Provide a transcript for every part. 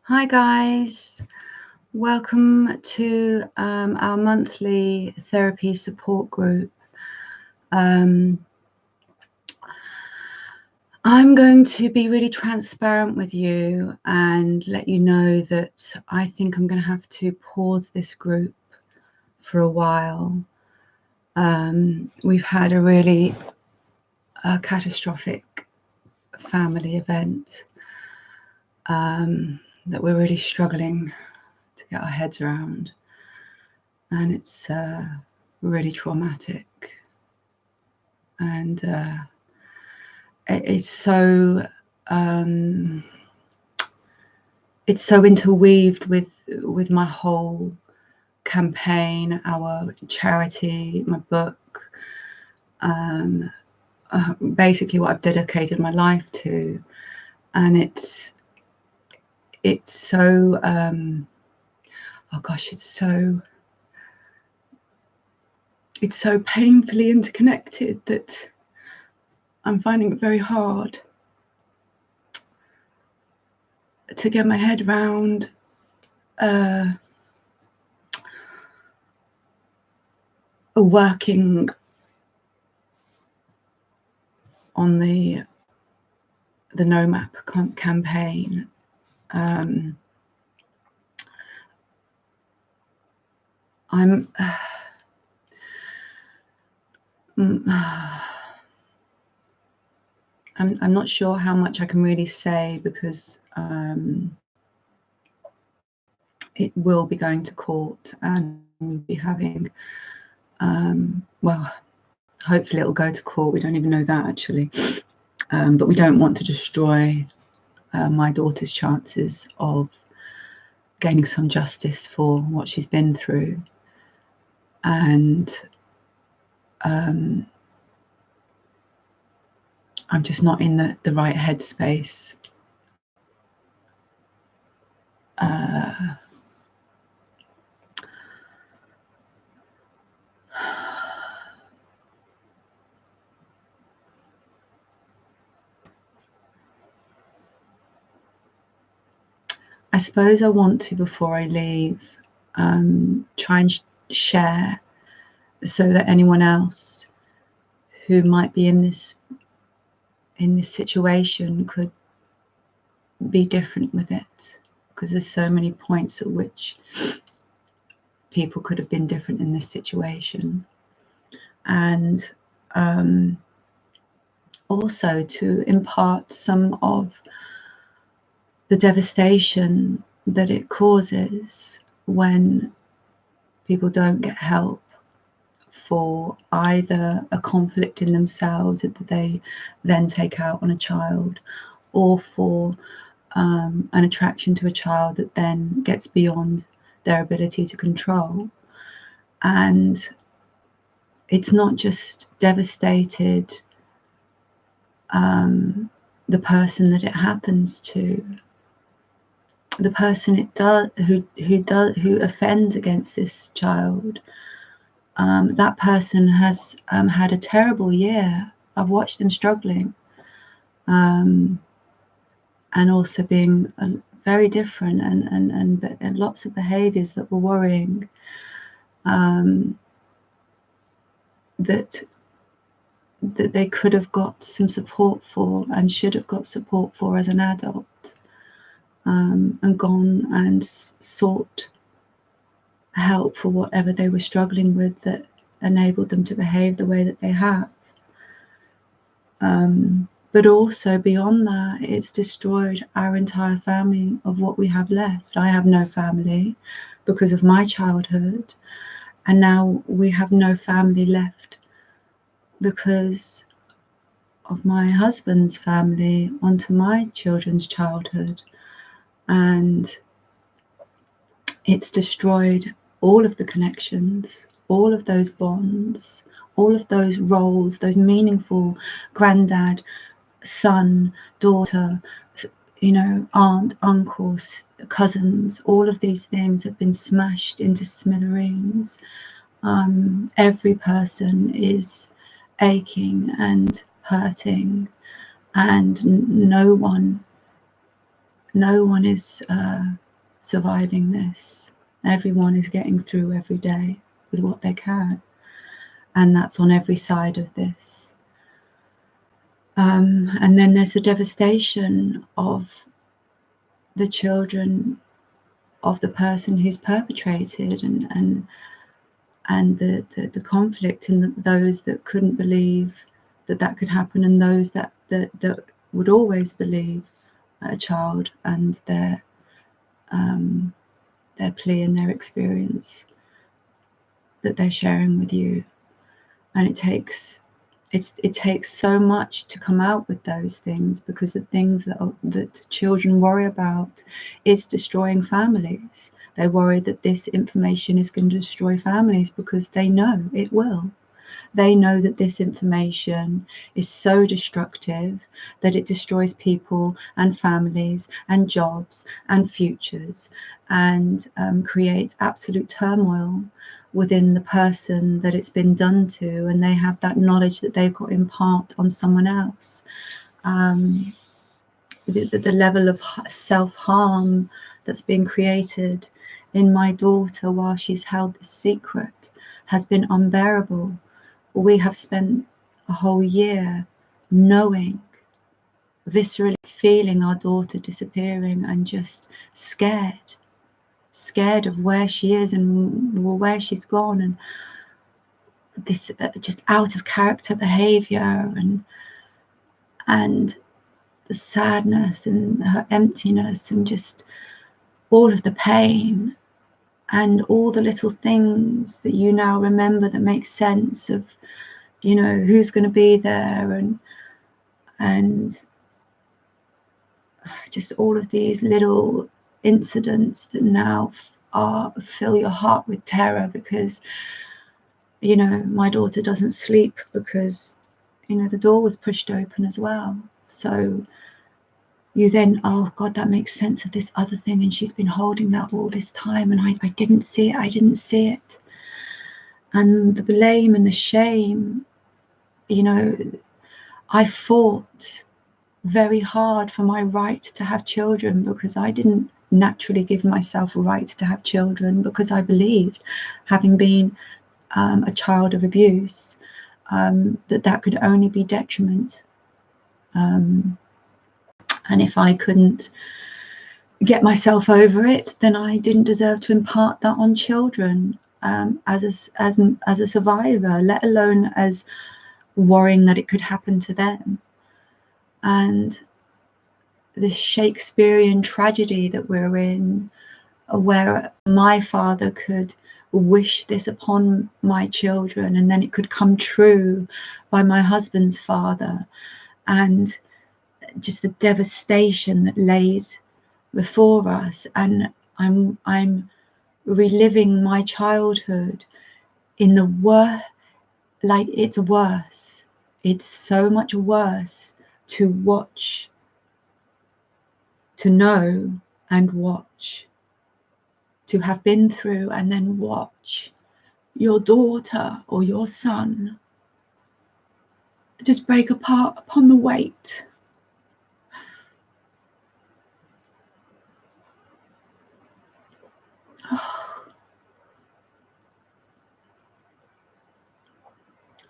Hi guys, welcome to our monthly therapy support group. I'm going to be really transparent with you and let you know that I think I'm going to have to pause this group for a while. We've had a really catastrophic family event that we're really struggling to get our heads around, and it's really traumatic, and it's so interweaved with my whole campaign, our charity, my book, basically what I've dedicated my life to. And it's so oh gosh, it's so painfully interconnected that I'm finding it very hard to get my head around working on the NOMAP campaign. I'm not sure how much I can really say, because it will be going to court and we'll be having, well, hopefully it'll go to court. We don't even know that actually, but we don't want to destroy my daughter's chances of gaining some justice for what she's been through. And I'm just not in the right headspace. I suppose I want to, before I leave, try and share, so that anyone else who might be in this situation could be different with it, because there's so many points at which people could have been different in this situation. And also to impart some of the devastation that it causes when people don't get help for either a conflict in themselves that they then take out on a child, or for an attraction to a child that then gets beyond their ability to control. And it's not just devastated the person that it happens to, the person who offends against this child. That person has had a terrible year. I've watched them struggling, and also being very different, and lots of behaviours that were worrying, that they could have got some support for, and should have got support for as an adult, and gone and sought help for whatever they were struggling with that enabled them to behave the way that they have. But also beyond that, it's destroyed our entire family of what we have left. I have no family because of my childhood, and now we have no family left because of my husband's family onto my children's childhood. And it's destroyed all of the connections, all of those bonds, all of those roles, those meaningful granddad, son, daughter, aunt, uncles, cousins. All of these things have been smashed into smithereens. Every person is aching and hurting, and no one no one is surviving this. Everyone is getting through every day with what they can, and that's on every side of this. And then there's the devastation of the children of the person who's perpetrated, and the conflict in those that couldn't believe that that could happen, and those that would always believe a child and their plea and their experience that they're sharing with you. And it takes so much to come out with those things, because the things that children worry about is destroying families. They worry that this information is going to destroy families because they know it will. They know that this information is so destructive that it destroys people and families and jobs and futures, and creates absolute turmoil within the person that it's been done to, and they have that knowledge that they've got to impart on someone else. The level of self-harm that's been created in my daughter while she's held this secret has been unbearable. We have spent a whole year knowing, viscerally feeling our daughter disappearing, and just scared of where she is and where she's gone, and this just out of character behavior, and the sadness and her emptiness, and just all of the pain, and all the little things that you now remember that make sense of, you know, who's going to be there, and just all of these little incidents that now fill your heart with terror, because, you know, my daughter doesn't sleep because, you know, the door was pushed open as well. So you then, oh God, that makes sense of this other thing, and she's been holding that all this time, and I didn't see it. And the blame and the shame, you know, I fought very hard for my right to have children, because I didn't naturally give myself a right to have children, because I believed, having been a child of abuse, that could only be detriment. And if I couldn't get myself over it, then I didn't deserve to impart that on children, as a survivor, let alone as worrying that it could happen to them. And this Shakespearean tragedy that we're in, where my father could wish this upon my children, and then it could come true by my husband's father, and just the devastation that lays before us. And I'm reliving my childhood in the like it's worse. It's so much worse to watch, to know and watch, to have been through and then watch your daughter or your son just break apart upon the weight.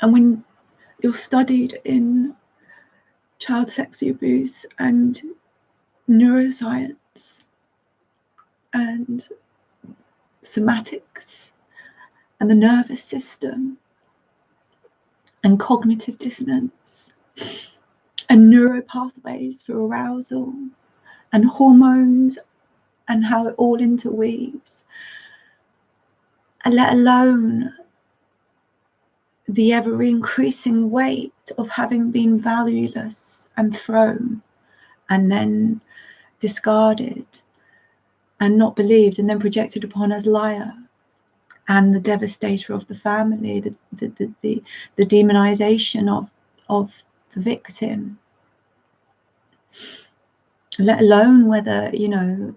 And when you're studied in child sexual abuse and neuroscience and somatics and the nervous system and cognitive dissonance and neuropathways for arousal and hormones and how it all interweaves, and let alone the ever increasing weight of having been valueless and thrown and then discarded and not believed and then projected upon as liar, and the devastator of the family, the demonization of the victim, let alone whether, you know,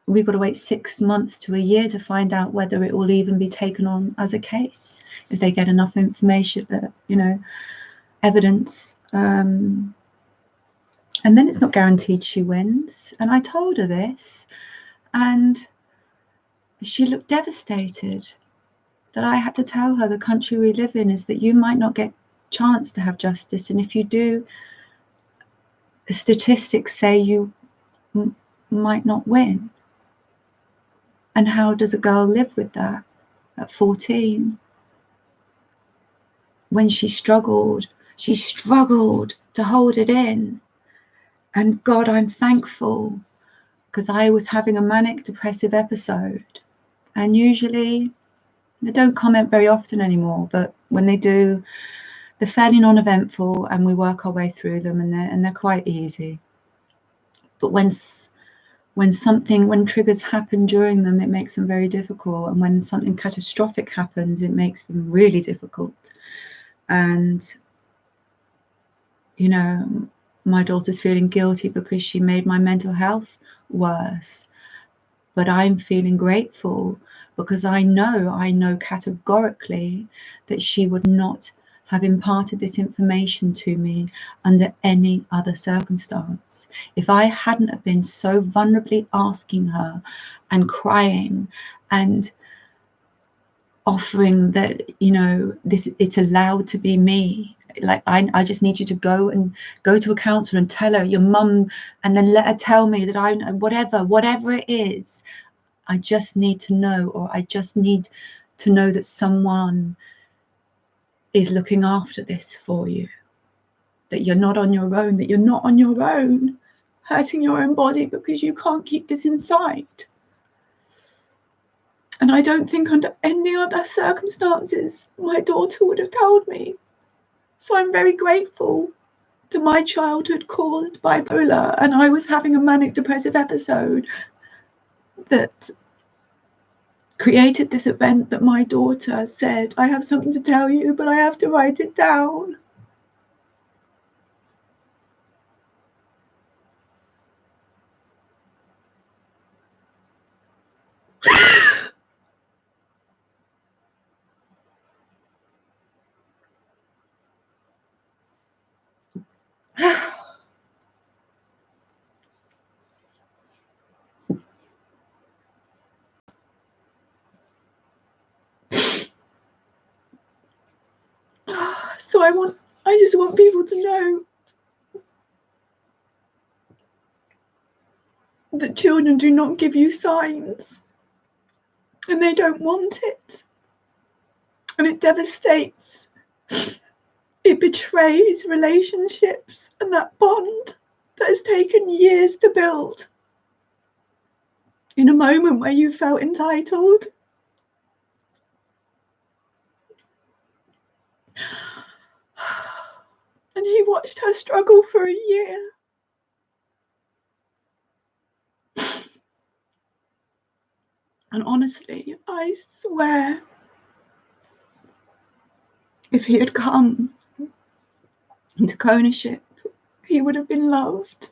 we've got to wait 6 months to a year to find out whether it will even be taken on as a case, if they get enough information, that, you know, evidence And then it's not guaranteed she wins. And I told her this, and she looked devastated that I had to tell her the country we live in is that you might not get chance to have justice, and if you do, the statistics say you might not win. And how does a girl live with that at 14? When she struggled to hold it in. And God, I'm thankful, because I was having a manic depressive episode, and usually they don't comment very often anymore, but when they do, they're fairly non-eventful, and we work our way through them, and they're quite easy. But when triggers happen during them, it makes them very difficult, and when something catastrophic happens, it makes them really difficult. And you know, my daughter's feeling guilty because she made my mental health worse, but I'm feeling grateful because I know categorically that she would not have imparted this information to me under any other circumstance. If I hadn't have been so vulnerably asking her and crying and offering that, you know, this, it's allowed to be me. Like, I just need you to go to a counsellor and tell her your mum, and then let her tell me that I, whatever it is, I just need to know, or I just need to know that someone is looking after this for you, that you're not on your own, hurting your own body because you can't keep this inside. And I don't think under any other circumstances my daughter would have told me. So I'm very grateful that my childhood caused bipolar, and I was having a manic depressive episode that created this event that my daughter said, I have something to tell you, but I have to write it down. So I just want people to know that children do not give you signs, and they don't want it, and it devastates. It betrays relationships and that bond that has taken years to build. In a moment where you felt entitled. And he watched her struggle for a year. And honestly, I swear, if he had come into ownership, he would have been loved.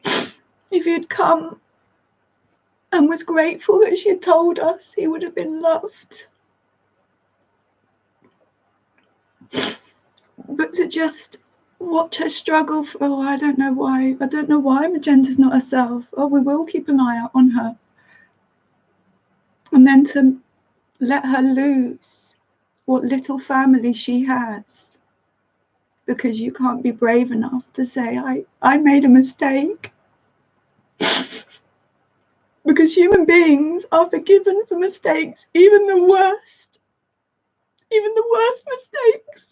If he had come and was grateful that she had told us, he would have been loved. But to just watch her struggle for, oh, I don't know why Magenta's not herself. Oh, we will keep an eye out on her. And then to let her lose what little family she has, because you can't be brave enough to say, I made a mistake. Because human beings are forgiven for mistakes, even the worst mistakes.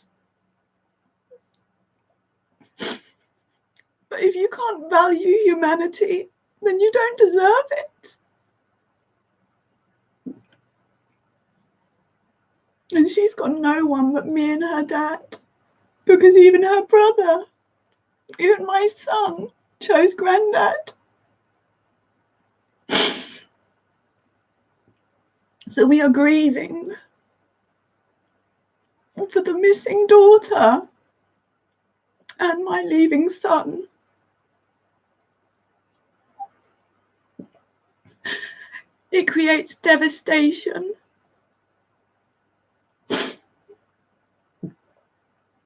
But if you can't value humanity, then you don't deserve it. And she's got no one but me and her dad, because even her brother, even my son, chose granddad. So we are grieving for the missing daughter and my leaving son. It creates devastation.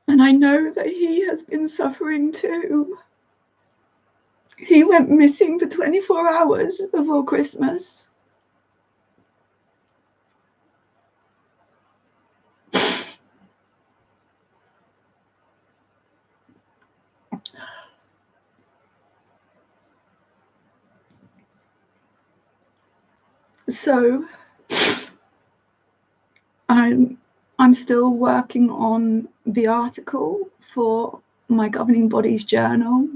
And I know that he has been suffering too. He went missing for 24 hours before Christmas. So I'm still working on the article for my governing body's journal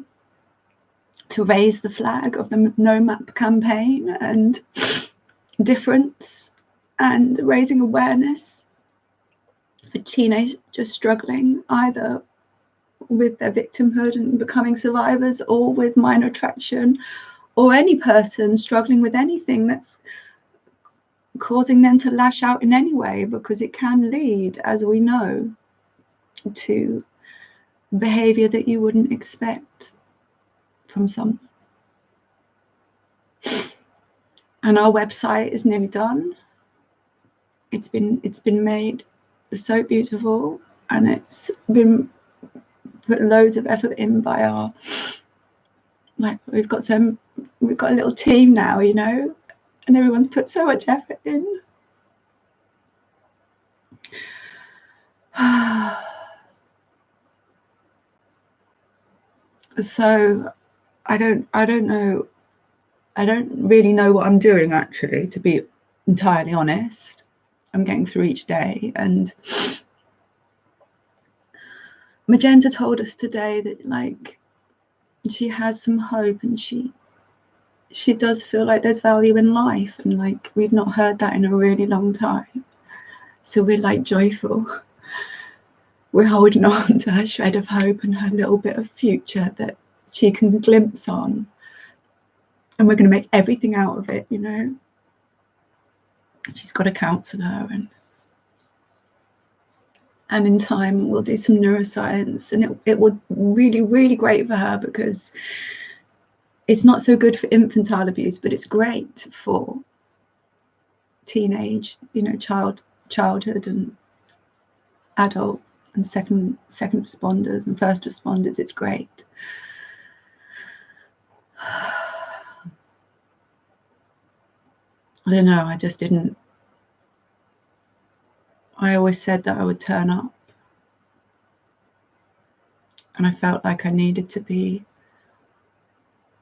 to raise the flag of the NOMAP campaign and difference, and raising awareness for teenagers struggling either with their victimhood and becoming survivors, or with minor attraction, or any person struggling with anything that's causing them to lash out in any way, because it can lead, as we know, to behavior that you wouldn't expect from someone. And our website is nearly done. It's been made so beautiful, and it's been put loads of effort in by our, like, we've got a little team now, you know, and everyone's put so much effort in. So I don't really know what I'm doing, actually, to be entirely honest. I'm getting through each day, and Magenta told us today that, like, she has some hope, and she does feel like there's value in life, and like we've not heard that in a really long time. So we're like joyful. We're holding on to her shred of hope and her little bit of future that she can glimpse on, and we're going to make everything out of it, you know. She's got a counsellor, and in time we'll do some neuroscience, and it will really, really great for her, because it's not so good for infantile abuse, but it's great for teenage, you know, childhood and adult and second responders and first responders. It's great. I don't know, I always said that I would turn up, and I felt like I needed to be,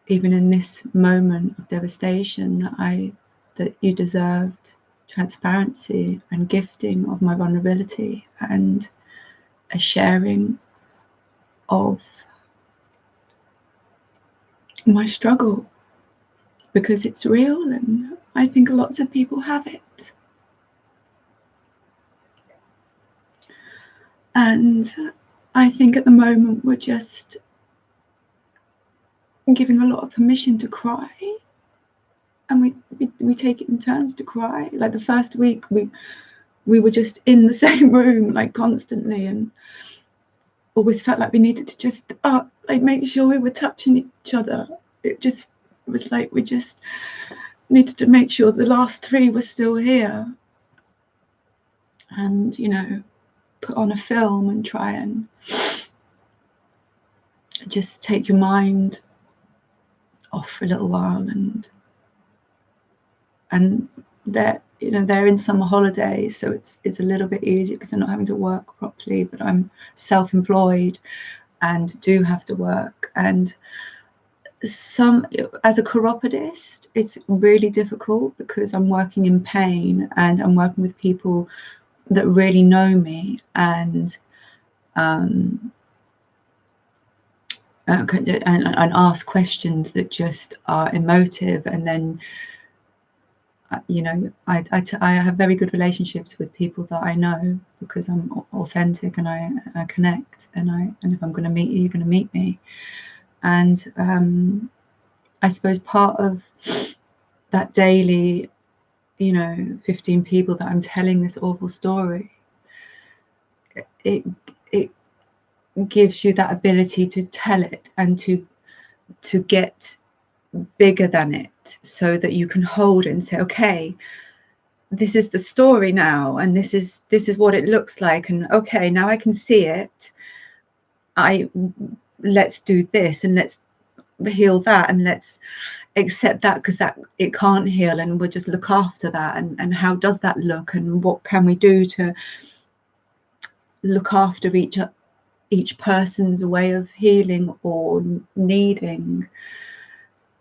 even in this moment of devastation, that you deserved transparency and gifting of my vulnerability, and a sharing of my struggle, because it's real, and I think lots of people have it. And I think at the moment we're just giving a lot of permission to cry, and we take it in turns to cry. Like the first week we were just in the same room, like constantly, and always felt like we needed to just like make sure we were touching each other. It was like we just needed to make sure the last three were still here, and, you know, put on a film and try and just take your mind off for a little while. And they're, you know, they're in summer holidays, so it's a little bit easier because they're not having to work properly, but I'm self-employed and do have to work. And as a chiropodist, it's really difficult because I'm working in pain, and I'm working with people that really know me, and ask questions that just are emotive. And then, you know, I have very good relationships with people that I know, because I'm authentic, and I connect, and if I'm going to meet you, you're going to meet me. And I suppose part of that daily, you know, 15 people that I'm telling this awful story, it gives you that ability to tell it, and to get bigger than it, so that you can hold it and say, okay, this is the story now, and this is what it looks like, and okay, now I can see it. Let's do this, and let's heal that, and let's accept that, because that it can't heal, and we'll just look after that. And how does that look, and what can we do to look after each person's way of healing or needing.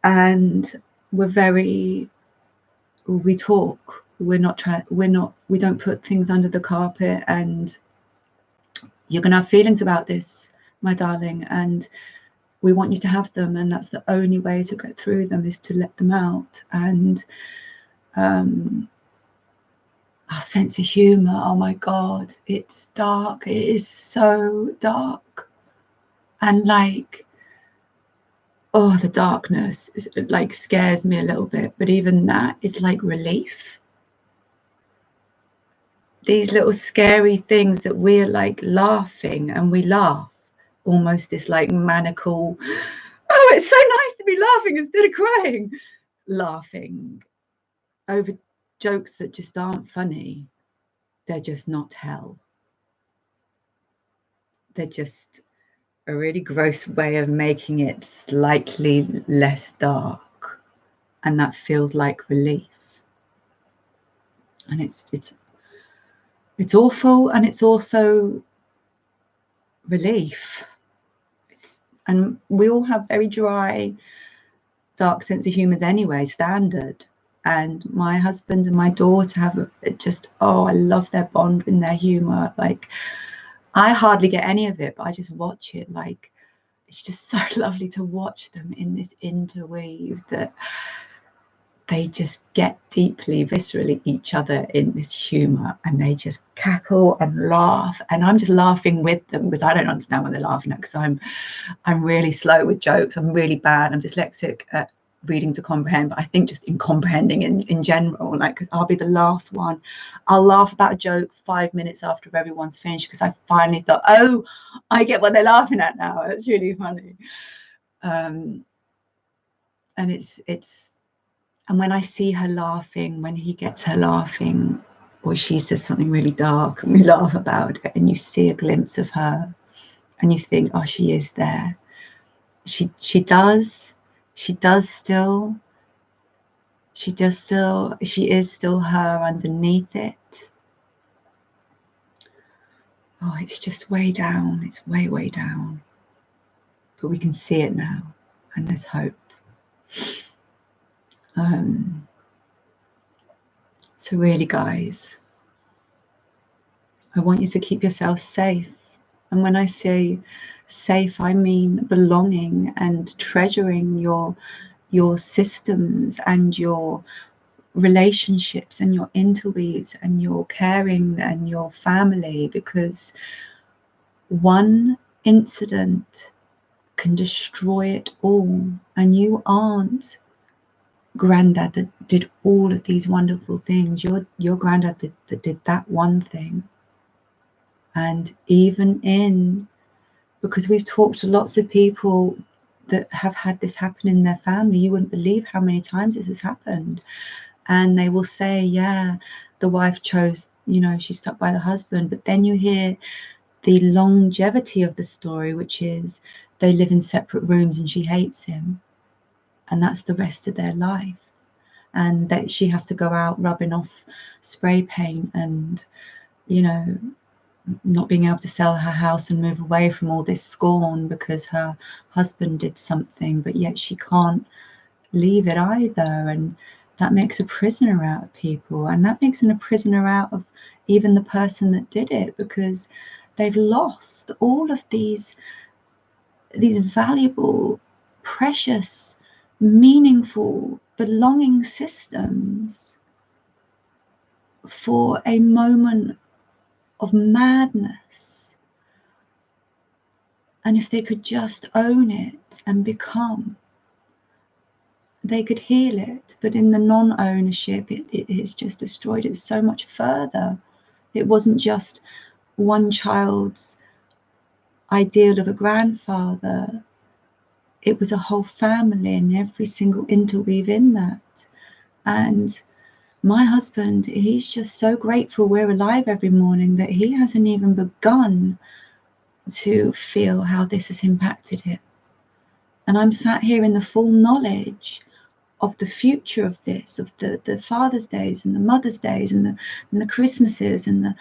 And we talk, we don't put things under the carpet. And you're gonna have feelings about this, my darling, and we want you to have them, and that's the only way to get through them, is to let them out. And our sense of humor, oh my god, it's dark, it is so dark. And like, oh, the darkness is, like, scares me a little bit, but even that is like relief. These little scary things that we're like laughing, and we laugh almost this like maniacal, oh, it's so nice to be laughing instead of crying, laughing over jokes that just aren't funny. They're just not hell. They're just a really gross way of making it slightly less dark, and that feels like relief. And it's awful, and it's also relief. And we all have very dry, dark sense of humours anyway, standard. And my husband and my daughter have just, oh, I love their bond in their humour. Like, I hardly get any of it, but I just watch it. Like, it's just so lovely to watch them in this interweave that they just get deeply, viscerally each other in this humour, and they just cackle and laugh, and I'm just laughing with them, because I don't understand what they're laughing at, because I'm really slow with jokes. I'm really bad. I'm dyslexic at reading to comprehend, but I think just in comprehending in general, like, because I'll be the last one. I'll laugh about a joke 5 minutes after everyone's finished, because I finally thought, oh, I get what they're laughing at now. It's really funny. And and when I see her laughing, when he gets her laughing, or she says something really dark and we laugh about it, and you see a glimpse of her, and you think, oh, she is there. She is still her underneath it. Oh, it's just way down. It's way, way down. But we can see it now, and there's hope. So really, guys, I want you to keep yourselves safe. And when I say safe, I mean belonging and treasuring your systems and your relationships and your interweaves and your caring and your family, because one incident can destroy it all. And you aren't granddad that did all of these wonderful things. Your granddad that did that one thing. And even because we've talked to lots of people that have had this happen in their family, you wouldn't believe how many times this has happened. And they will say, yeah, the wife chose, she stuck by the husband. But then you hear the longevity of the story, which is they live in separate rooms and she hates him. And that's the rest of their life. And that she has to go out rubbing off spray paint and, not being able to sell her house and move away from all this scorn because her husband did something, but yet she can't leave it either. And that makes a prisoner out of people, and that makes a prisoner out of even the person that did it, because they've lost all of these valuable, precious, meaningful, belonging systems for a moment of madness. And if they could just own it and become, they could heal it. But in the non-ownership, it has just destroyed it so much further. It wasn't just one child's ideal of a grandfather. It was a whole family and every single interweave in that. And my husband, he's just so grateful we're alive every morning that he hasn't even begun to feel how this has impacted him. And I'm sat here in the full knowledge of the future of this, of the Father's Days and the Mother's Days and the Christmases and the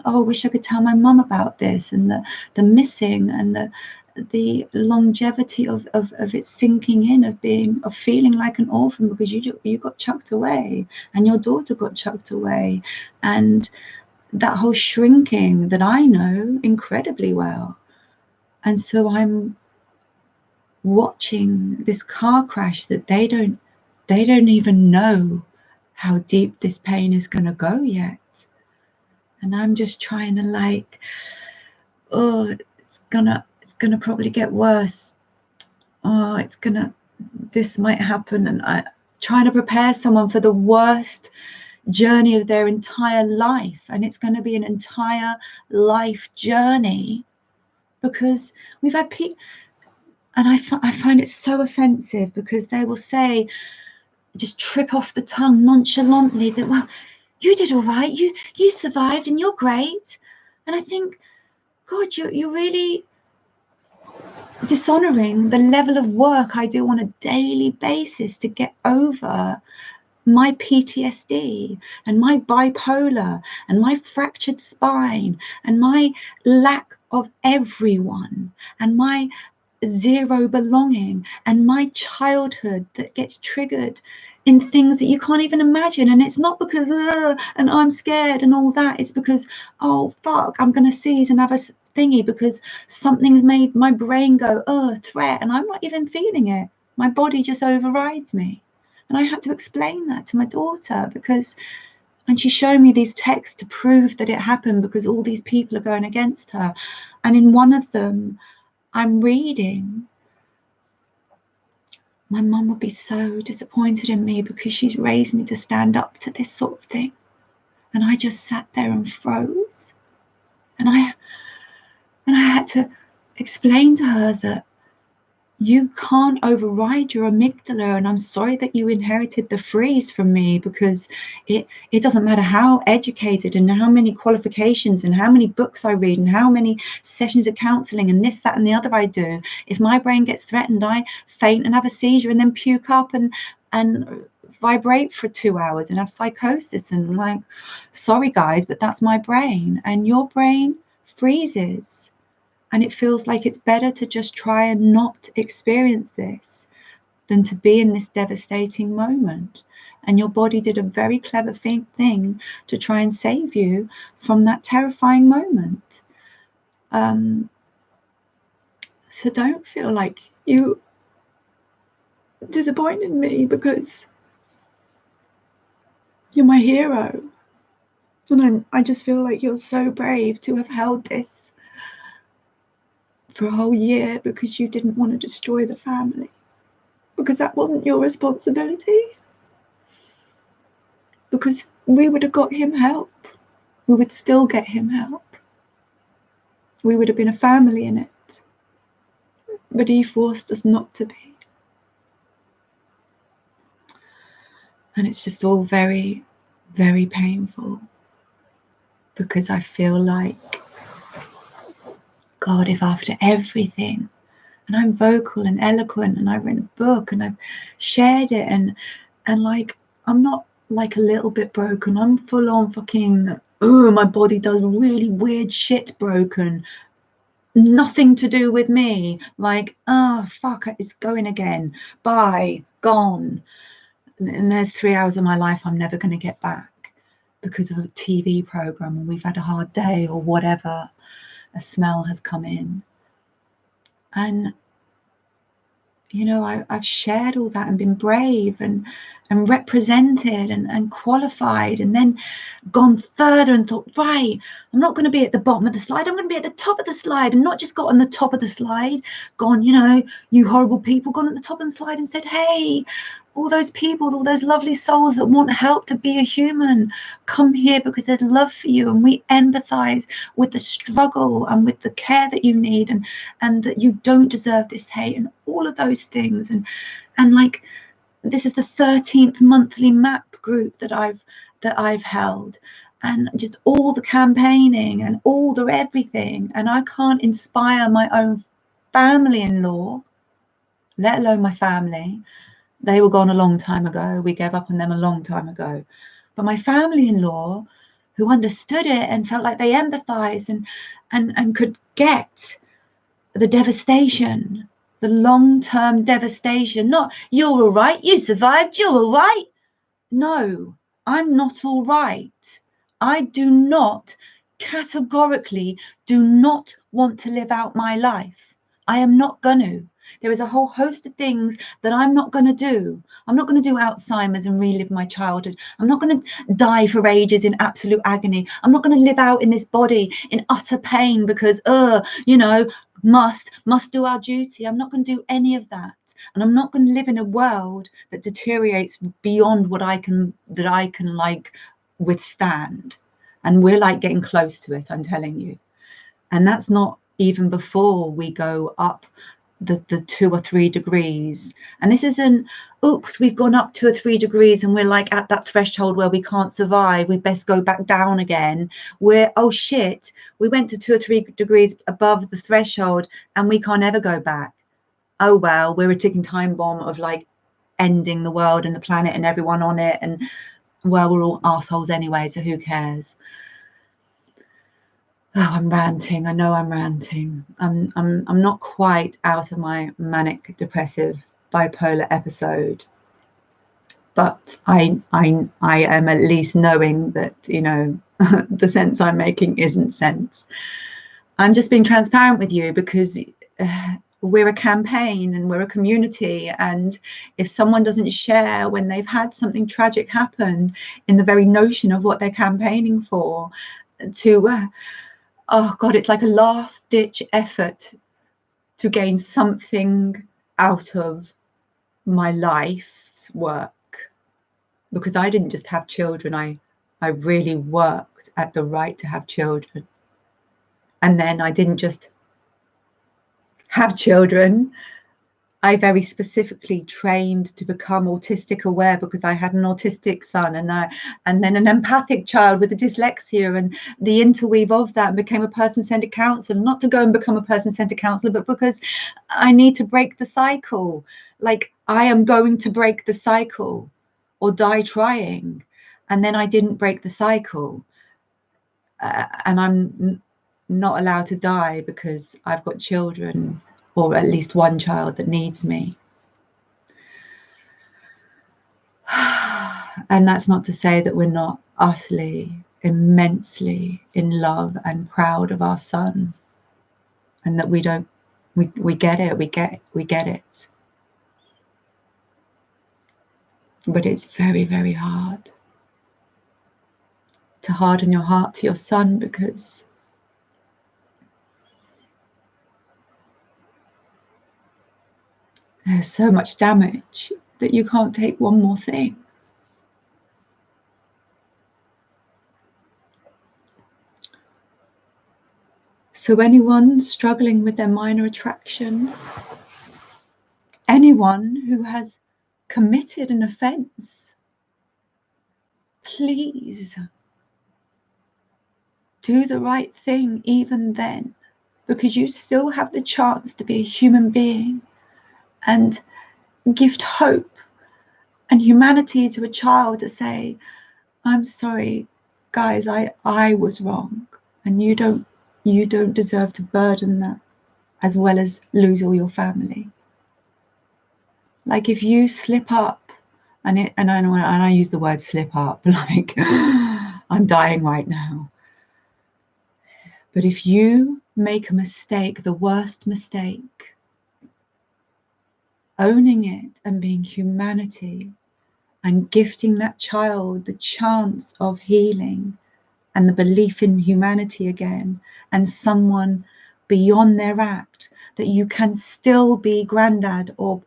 oh, I wish I could tell my mum about this, and the missing and the longevity of it sinking in, of feeling like an orphan because you got chucked away and your daughter got chucked away, and that whole shrinking that I know incredibly well. And so I'm watching this car crash that they don't even know how deep this pain is going to go yet. And I'm just trying to like, oh, it's gonna probably get worse. Oh, this might happen. And I trying to prepare someone for the worst journey of their entire life. And it's going to be an entire life journey, because we've had people, and I find it so offensive because they will say, just trip off the tongue nonchalantly, that, well, you did all right, you survived and you're great. And I think, God, you're really dishonoring the level of work I do on a daily basis to get over my PTSD and my bipolar and my fractured spine and my lack of everyone and my zero belonging and my childhood that gets triggered in things that you can't even imagine. And it's not because and I'm scared and all that. It's because, oh fuck, I'm gonna seize and have a thingy because something's made my brain go, oh, threat, and I'm not even feeling it. My body just overrides me. And I had to explain that to my daughter, because, and she showed me these texts to prove that it happened, because all these people are going against her. And in one of them, I'm reading, my mum would be so disappointed in me because she's raised me to stand up to this sort of thing. And I just sat there and froze. And I had to explain to her that you can't override your amygdala, and I'm sorry that you inherited the freeze from me, because it doesn't matter how educated and how many qualifications and how many books I read and how many sessions of counselling and this, that and the other I do. If my brain gets threatened, I faint and have a seizure and then puke up and vibrate for 2 hours and have psychosis, and I'm like, sorry guys, but that's my brain. And your brain freezes. And it feels like it's better to just try and not experience this than to be in this devastating moment. And your body did a very clever thing to try and save you from that terrifying moment. So don't feel like you disappointed me, because you're my hero. And I just feel like you're so brave to have held this for a whole year, because you didn't want to destroy the family, because that wasn't your responsibility, because we would have got him help. We would still get him help. We would have been a family in it, but he forced us not to be. And it's just all very, very painful, because I feel like, God, if after everything, and I'm vocal and eloquent and I've written a book and I've shared it, and like, I'm not like a little bit broken, I'm full on fucking, oh, my body does really weird shit broken, nothing to do with me, like, oh fuck, it's going again, bye, gone. And there's 3 hours of my life I'm never going to get back because of a TV program, or we've had a hard day, or whatever, a smell has come in. And you know, I've shared all that and been brave and represented and qualified, and then gone further and thought, right, I'm not going to be at the bottom of the slide, I'm going to be at the top of the slide, and not just got on the top of the slide, gone, you know, you horrible people, gone at the top of the slide and said, hey, all those people, all those lovely souls that want help to be a human, come here, because there's love for you, and we empathize with the struggle and with the care that you need, and that you don't deserve this hate, and all of those things. And like, this is the 13th monthly map group that I've held, and just all the campaigning and all the everything, and I can't inspire my own family-in-law let alone my family. They were gone a long time ago. We gave up on them a long time ago. But my family-in-law, who understood it and felt like they empathized and could get the devastation, the long-term devastation. Not, you're all right, you survived, you're all right. No, I'm not all right. I do not, categorically, do not want to live out my life. I am not going to. There is a whole host of things that I'm not going to do. I'm not going to do Alzheimer's and relive my childhood. I'm not going to die for ages in absolute agony. I'm not going to live out in this body in utter pain because, you know, must do our duty. I'm not going to do any of that. And I'm not going to live in a world that deteriorates beyond what I can like withstand. And we're like getting close to it, I'm telling you. And that's not even before we go up the 2 or 3 degrees. And this isn't, oops, we've gone up 2 or 3 degrees and we're like at that threshold where we can't survive, we best go back down again. We're, oh shit, we went to 2 or 3 degrees above the threshold and we can't ever go back. Oh well, we're a ticking time bomb of like ending the world and the planet and everyone on it, and well, we're all assholes anyway, so who cares? Oh, I'm ranting. I know I'm ranting. I'm not quite out of my manic depressive bipolar episode, but I am at least knowing that, you know, the sense I'm making isn't sense. I'm just being transparent with you because we're a campaign and we're a community, and if someone doesn't share when they've had something tragic happen in the very notion of what they're campaigning for, to oh God, it's like a last ditch effort to gain something out of my life's work, because I didn't just have children, I really worked at the right to have children. And then I didn't just have children, I very specifically trained to become autistic aware because I had an autistic son, and then an empathic child with a dyslexia, and the interweave of that became a person-centered counselor, not to go and become a person-centered counselor, but because I need to break the cycle. Like, I am going to break the cycle or die trying. And then I didn't break the cycle, and I'm not allowed to die because I've got children, or at least one child that needs me. And that's not to say that we're not utterly, immensely in love and proud of our son, and that we don't, we get it, we get it. But it's very, very hard to harden your heart to your son, because there's so much damage that you can't take one more thing. So anyone struggling with their minor attraction, anyone who has committed an offense, please do the right thing even then, because you still have the chance to be a human being and gift hope and humanity to a child, to say, I'm sorry guys, I was wrong, and you don't deserve to burden that as well as lose all your family. Like, if you slip up, and I use the word slip up like I'm dying right now, but if you make a mistake, the worst mistake, owning it and being humanity and gifting that child the chance of healing and the belief in humanity again, and someone beyond their act, that you can still be granddad or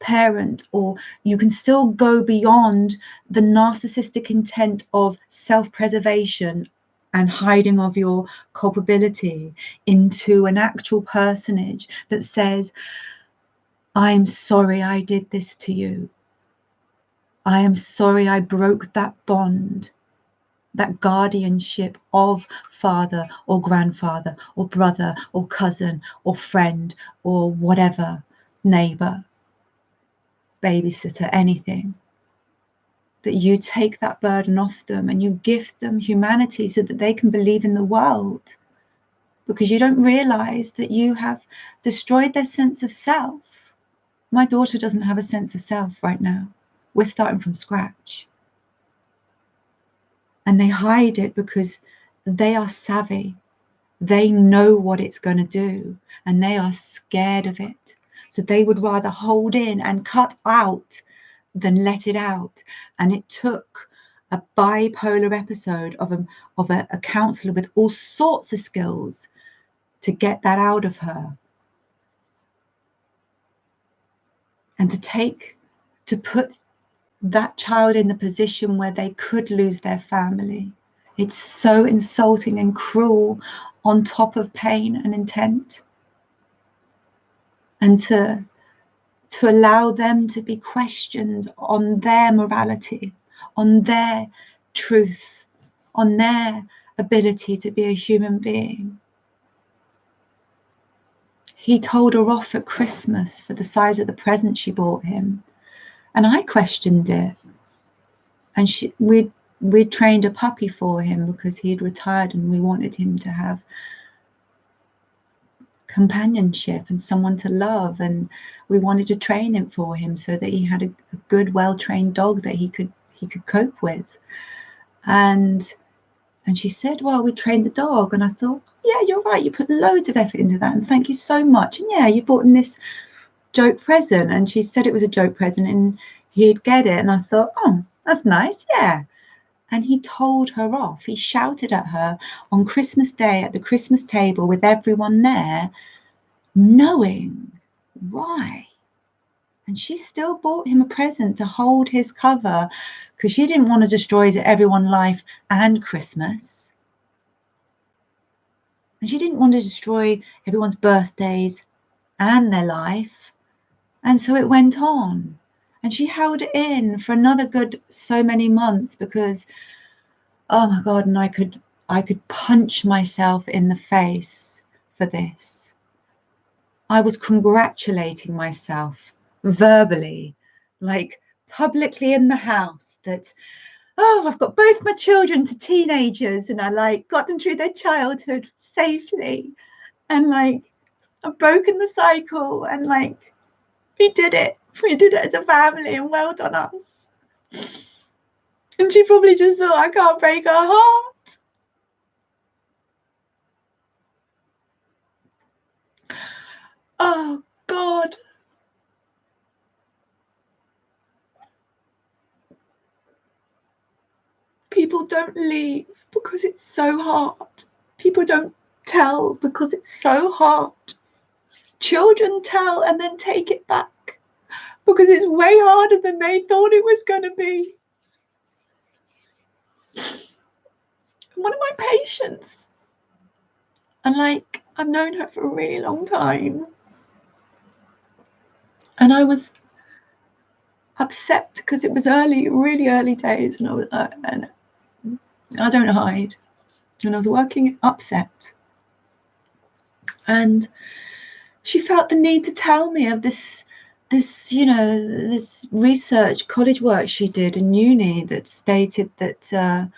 parent, or you can still go beyond the narcissistic intent of self-preservation and hiding of your culpability into an actual personage that says, I'm sorry I did this to you. I am sorry I broke that bond, that guardianship of father or grandfather or brother or cousin or friend or whatever. neighbor, babysitter, anything, that you take that burden off them and you gift them humanity so that they can believe in the world, because you don't realize that you have destroyed their sense of self. My daughter doesn't have a sense of self right now. We're starting from scratch. And they hide it because they are savvy. They know what it's going to do, and they are scared of it. So they would rather hold in and cut out than let it out. And it took a bipolar episode of a counselor with all sorts of skills to get that out of her. And to put that child in the position where they could lose their family. It's so insulting and cruel, on top of pain and intent. And to allow them to be questioned on their morality, on their truth, on their ability to be a human being. He told her off at Christmas for the size of the present she bought him. And I questioned it. And we'd trained a puppy for him because he'd retired, and we wanted him to have companionship and someone to love, and we wanted to train it for him so that he had a good, well-trained dog that he could cope with. And she said, well, we trained the dog. And I thought, yeah, you're right, you put loads of effort into that, and thank you so much. And yeah, you bought him this joke present. And she said it was a joke present and he'd get it. And I thought, oh, that's nice, yeah. And he told her off. He shouted at her on Christmas Day at the Christmas table with everyone there, knowing why. And she still bought him a present to hold his cover because she didn't want to destroy everyone's life and Christmas. And she didn't want to destroy everyone's birthdays and their life. And so it went on. And she held it in for another good so many months because, oh my God, and I could punch myself in the face for this. I was congratulating myself verbally, like publicly in the house, that, oh, I've got both my children to teenagers and I got them through their childhood safely. And I've broken the cycle and we did it. We did it as a family and well done us. And she probably just thought, I can't break her heart. Oh, God. People don't leave because it's so hard. People don't tell because it's so hard. Children tell and then take it back because it's way harder than they thought it was going to be. One of my patients, and I've known her for a really long time, and I was upset because it was really early days, and I don't hide, and I was working upset, and she felt the need to tell me of this research, college work she did in uni that stated that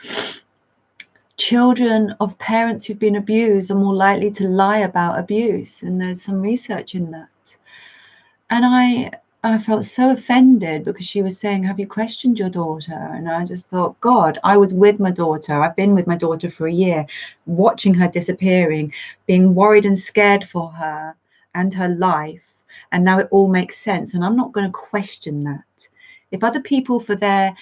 children of parents who've been abused are more likely to lie about abuse, and there's some research in that. And I felt so offended because she was saying, have you questioned your daughter? And I just thought, God, I was with my daughter. I've been with my daughter for a year, watching her disappearing, being worried and scared for her and her life. And now it all makes sense. And I'm not going to question that. If other people for their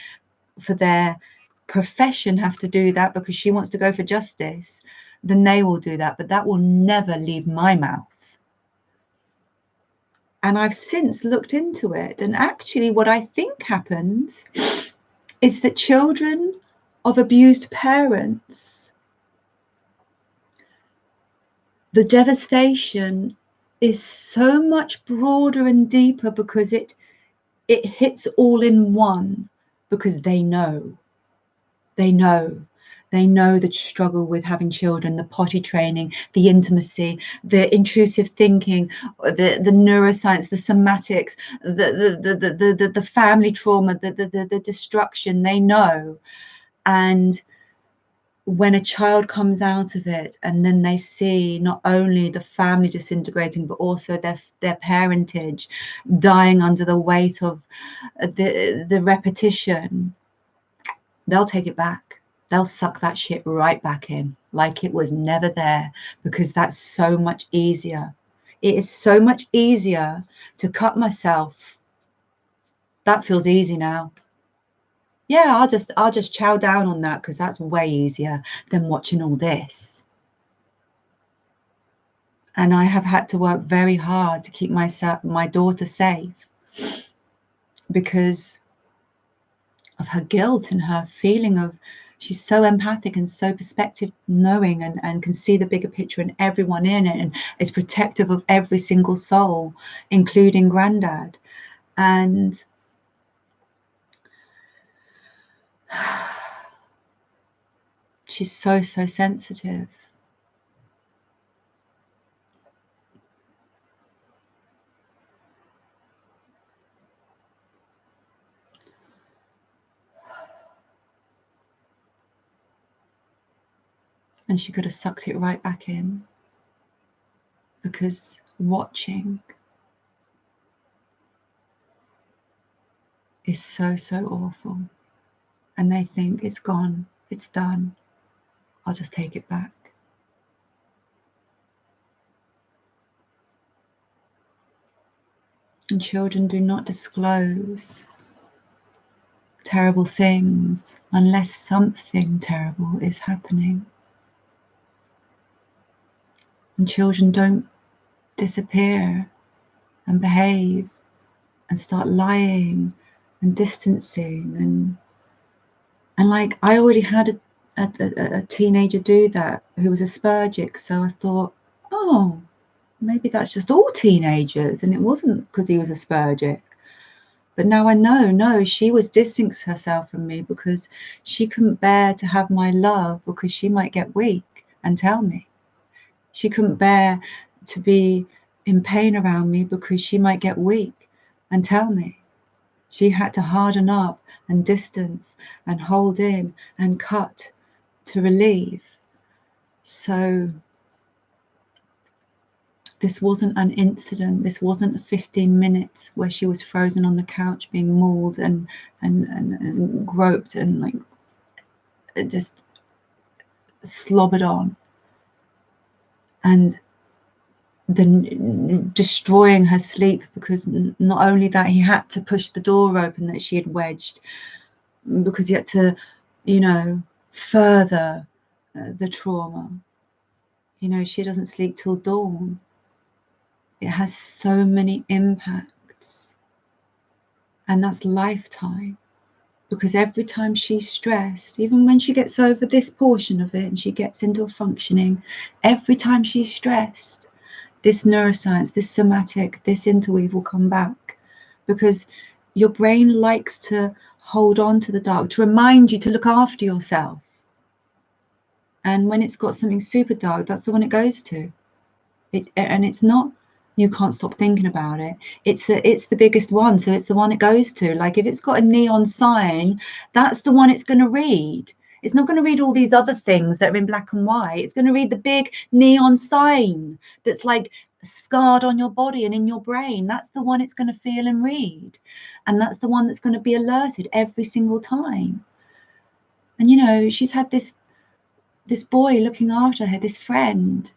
profession have to do that because she wants to go for justice, then they will do that. But that will never leave my mouth. And I've since looked into it. And actually what I think happens is that children of abused parents, the devastation is so much broader and deeper because it hits all in one, because they know. They're They know the struggle with having children, the potty training, the intimacy, the intrusive thinking, the neuroscience, the somatics, the family trauma, the destruction. They know. And when a child comes out of it and then they see not only the family disintegrating but also their parentage dying under the weight of the repetition, they'll take it back. They'll suck that shit right back in like it was never there, because that's so much easier. It is so much easier to cut myself. That feels easy now. Yeah, I'll just chow down on that because that's way easier than watching all this. And I have had to work very hard to keep my daughter safe because of her guilt and her feeling of, she's so empathic and so perspective knowing and can see the bigger picture and everyone in it, and is protective of every single soul, including Granddad. And she's so sensitive. And she could have sucked it right back in, because watching is so awful. And they think it's gone, it's done, I'll just take it back. And children do not disclose terrible things unless something terrible is happening. And children don't disappear and behave and start lying and distancing. And like, I already had a teenager do that who was Aspergic, so I thought, oh, maybe that's just all teenagers, and it wasn't because he was Aspergic. But now I know, no, she was distancing herself from me because she couldn't bear to have my love, because she might get weak and tell me. She couldn't bear to be in pain around me because she might get weak and tell me. She had to harden up and distance and hold in and cut to relieve. So this wasn't an incident. This wasn't 15 minutes where she was frozen on the couch being mauled and groped and like just slobbered on, and then destroying her sleep, because not only that, he had to push the door open that she had wedged, because he had to, you know, further the trauma. You know, she doesn't sleep till dawn. It has so many impacts, and that's lifetime. Because every time she's stressed, even when she gets over this portion of it and she gets into a functioning, every time she's stressed, this neuroscience, this somatic, this interweave will come back, because your brain likes to hold on to the dark, to remind you to look after yourself. And when it's got something super dark, that's the one it goes to. And it's not, you can't stop thinking about it. It's the biggest one, so it's the one it goes to. Like if it's got a neon sign, that's the one it's going to read. It's not going to read all these other things that are in black and white. It's going to read the big neon sign that's like scarred on your body and in your brain. That's the one it's going to feel and read. And that's the one that's going to be alerted every single time. And you know, she's had this boy looking after her, this friend,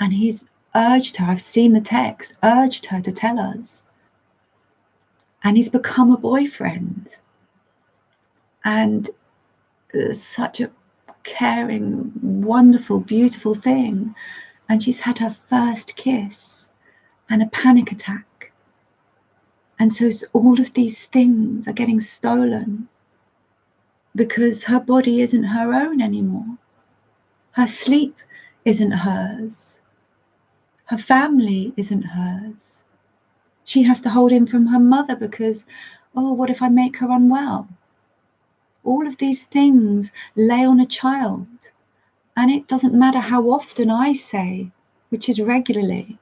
and he's urged her, I've seen the text, urged her to tell us. And he's become a boyfriend. And such a caring, wonderful, beautiful thing. And she's had her first kiss and a panic attack. And so all of these things are getting stolen because her body isn't her own anymore. Her sleep isn't hers. Her family isn't hers. She has to hold in from her mother because, oh, what if I make her unwell? All of these things lay on a child. And it doesn't matter how often I say, which is regularly,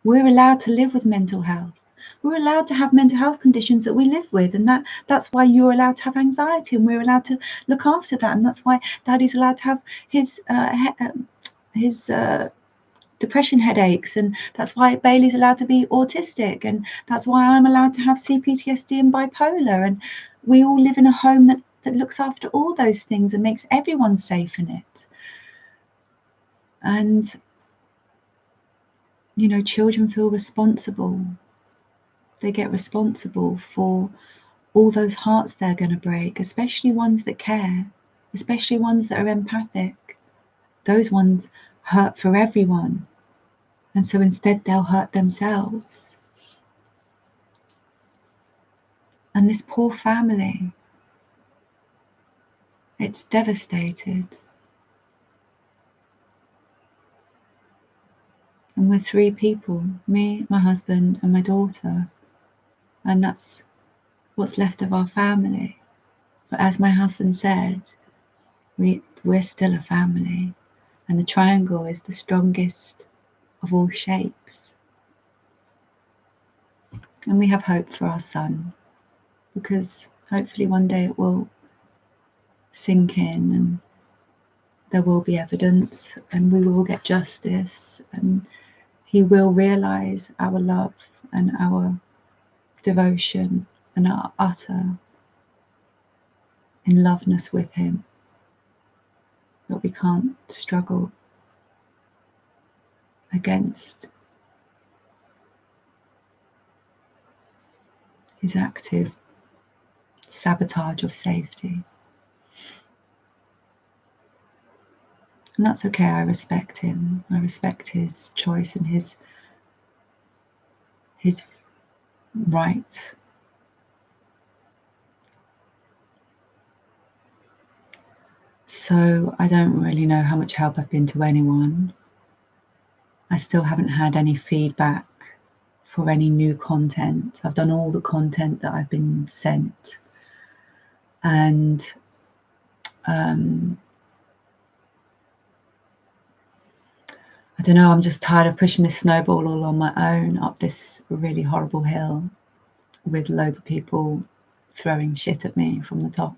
we're allowed to live with mental health. We're allowed to have mental health conditions that we live with, and that's why you're allowed to have anxiety, and we're allowed to look after that, and that's why Daddy's allowed to have his depression headaches, and that's why Bailey's allowed to be autistic, and that's why I'm allowed to have CPTSD and bipolar, and we all live in a home that looks after all those things and makes everyone safe in it. And you know, children feel responsible. They get responsible for all those hearts they're going to break, especially ones that care, especially ones that are empathic. Those ones hurt for everyone. And so instead they'll hurt themselves. And this poor family, it's devastated. And we're 3 people, me, my husband, and my daughter. And that's what's left of our family. But as my husband said, we're still a family. And the triangle is the strongest of all shapes. And we have hope for our son, because hopefully one day it will sink in and there will be evidence and we will get justice and he will realize our love and our devotion and our utter in loveness with him, that we can't struggle against his active sabotage of safety. And that's okay, I respect him. I respect his choice and his right. So I don't really know how much help I've been to anyone. I still haven't had any feedback for any new content. I've done all the content that I've been sent. And I don't know, I'm just tired of pushing this snowball all on my own up this really horrible hill with loads of people throwing shit at me from the top.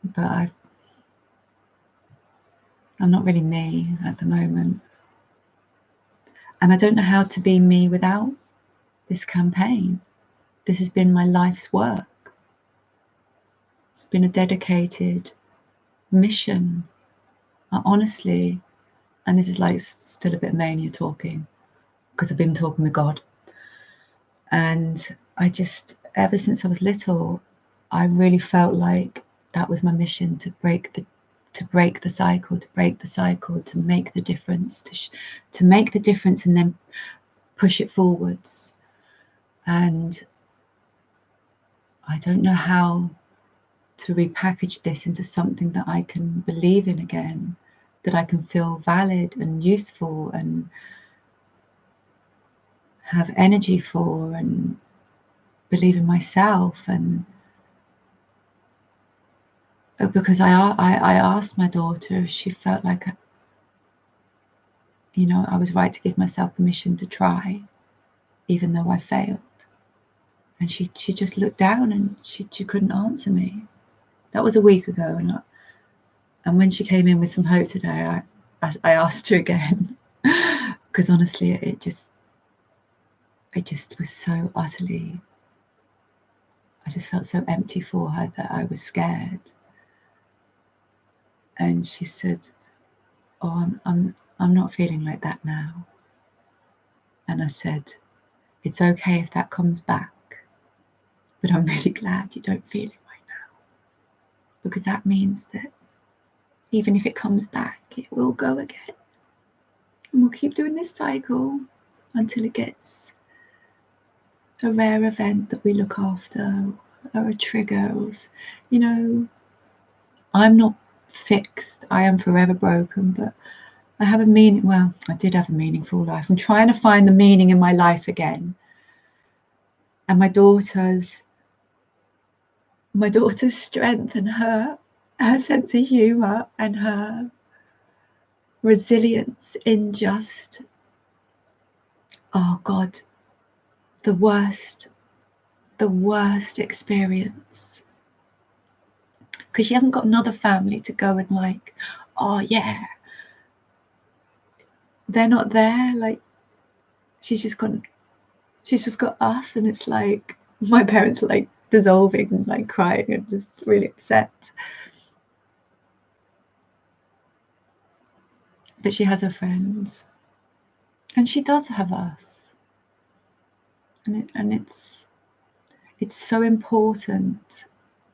But I'm not really me at the moment. And I don't know how to be me without this campaign. This has been my life's work. It's been a dedicated mission. Honestly, and this is like still a bit mania talking, because I've been talking with God. And I just, ever since I was little, I really felt like that was my mission, to break the cycle, to make the difference, to make the difference and then push it forwards. And I don't know how to repackage this into something that I can believe in again, that I can feel valid and useful and have energy for and believe in myself. And because I asked my daughter if she felt like, you know, I was right to give myself permission to try, even though I failed. And she just looked down and she couldn't answer me. That was a week ago, and when she came in with some hope today, I asked her again, because honestly, it just was so utterly, I just felt so empty for her that I was scared. And she said, "Oh, I'm not feeling like that now." And I said, "It's okay if that comes back, but I'm really glad you don't feel it right now, because that means that even if it comes back, it will go again. And we'll keep doing this cycle until it gets a rare event that we look after, or a trigger, or, you know, I'm not fixed. I am forever broken, but I have a meaning. Well, I did have a meaningful life. I'm trying to find the meaning in my life again. And my daughter's my daughter's strength and her sense of humour and her resilience in just, oh God, the worst experience. Because she hasn't got another family to go and like, oh yeah, they're not there. Like, she's just got us, and it's like my parents are like dissolving and like crying and just really upset. But she has her friends, and she does have us, and it's so important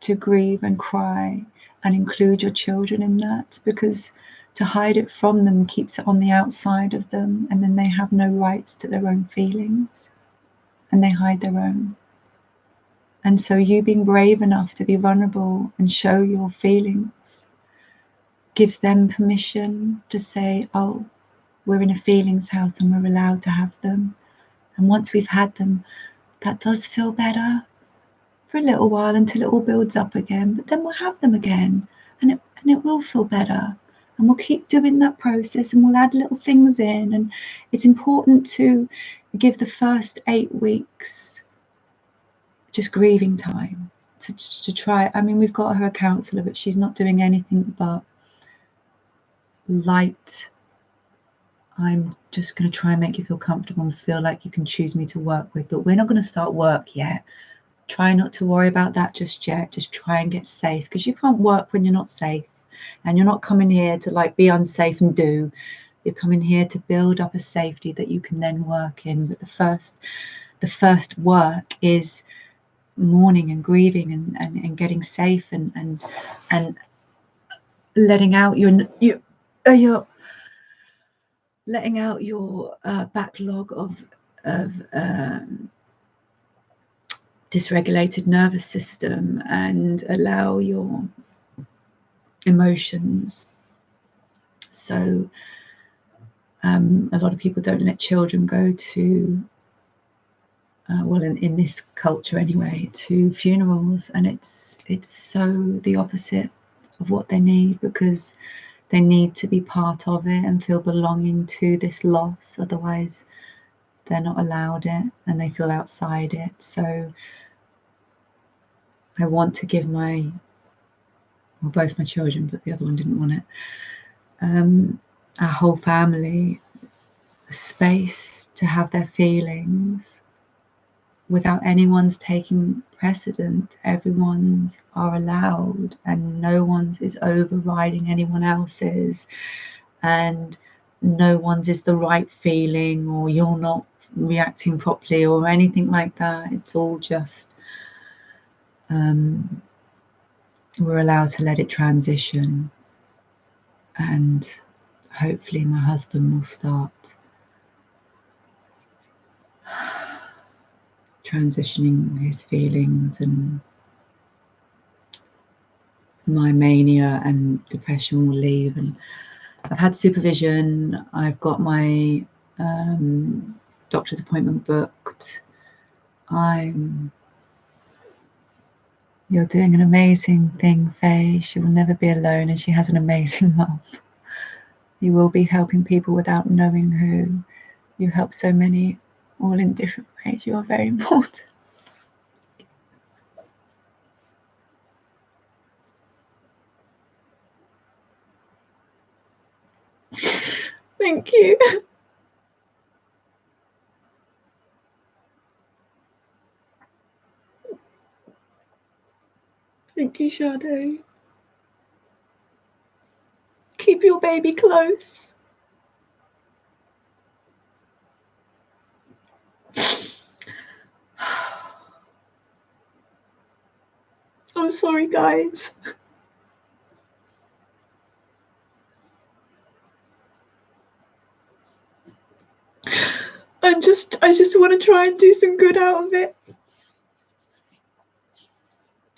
to grieve and cry and include your children in that, because to hide it from them keeps it on the outside of them, and then they have no rights to their own feelings and they hide their own. And so you being brave enough to be vulnerable and show your feelings gives them permission to say, oh, we're in a feelings house and we're allowed to have them. And once we've had them, that does feel better for a little while until it all builds up again. But then we'll have them again, and it will feel better. And we'll keep doing that process, and we'll add little things in. And it's important to give the first 8 weeks just grieving time to try. I mean, we've got her a counsellor, but she's not doing anything but light. I'm just going to try and make you feel comfortable and feel like you can choose me to work with, but we're not going to start work yet. Try not to worry about that just yet. Just try and get safe, because you can't work when you're not safe, and you're not coming here to like be unsafe and do. You're coming here to build up a safety that you can then work in. But the first work is mourning and grieving and getting safe and letting out your letting out your backlog of dysregulated nervous system, and allow your emotions. So a lot of people don't let children go to well, in this culture anyway, to funerals, and it's so the opposite of what they need, because they need to be part of it and feel belonging to this loss. Otherwise they're not allowed it and they feel outside it. So I want to give both my children, but the other one didn't want it, our whole family a space to have their feelings without anyone's taking precedent. Everyone's are allowed, and no one's is overriding anyone else's, and no one's is the right feeling, or you're not reacting properly or anything like that. It's all just we're allowed to let it transition, and hopefully my husband will start transitioning his feelings, and my mania and depression will leave. And I've had supervision. I've got my doctor's appointment booked. You're doing an amazing thing, Faye. She will never be alone, and she has an amazing mum. You will be helping people without knowing who. You help so many, all in different ways. You are very important. Thank you. Thank you, Sade. Keep your baby close. I'm sorry, guys. I just want to try and do some good out of it.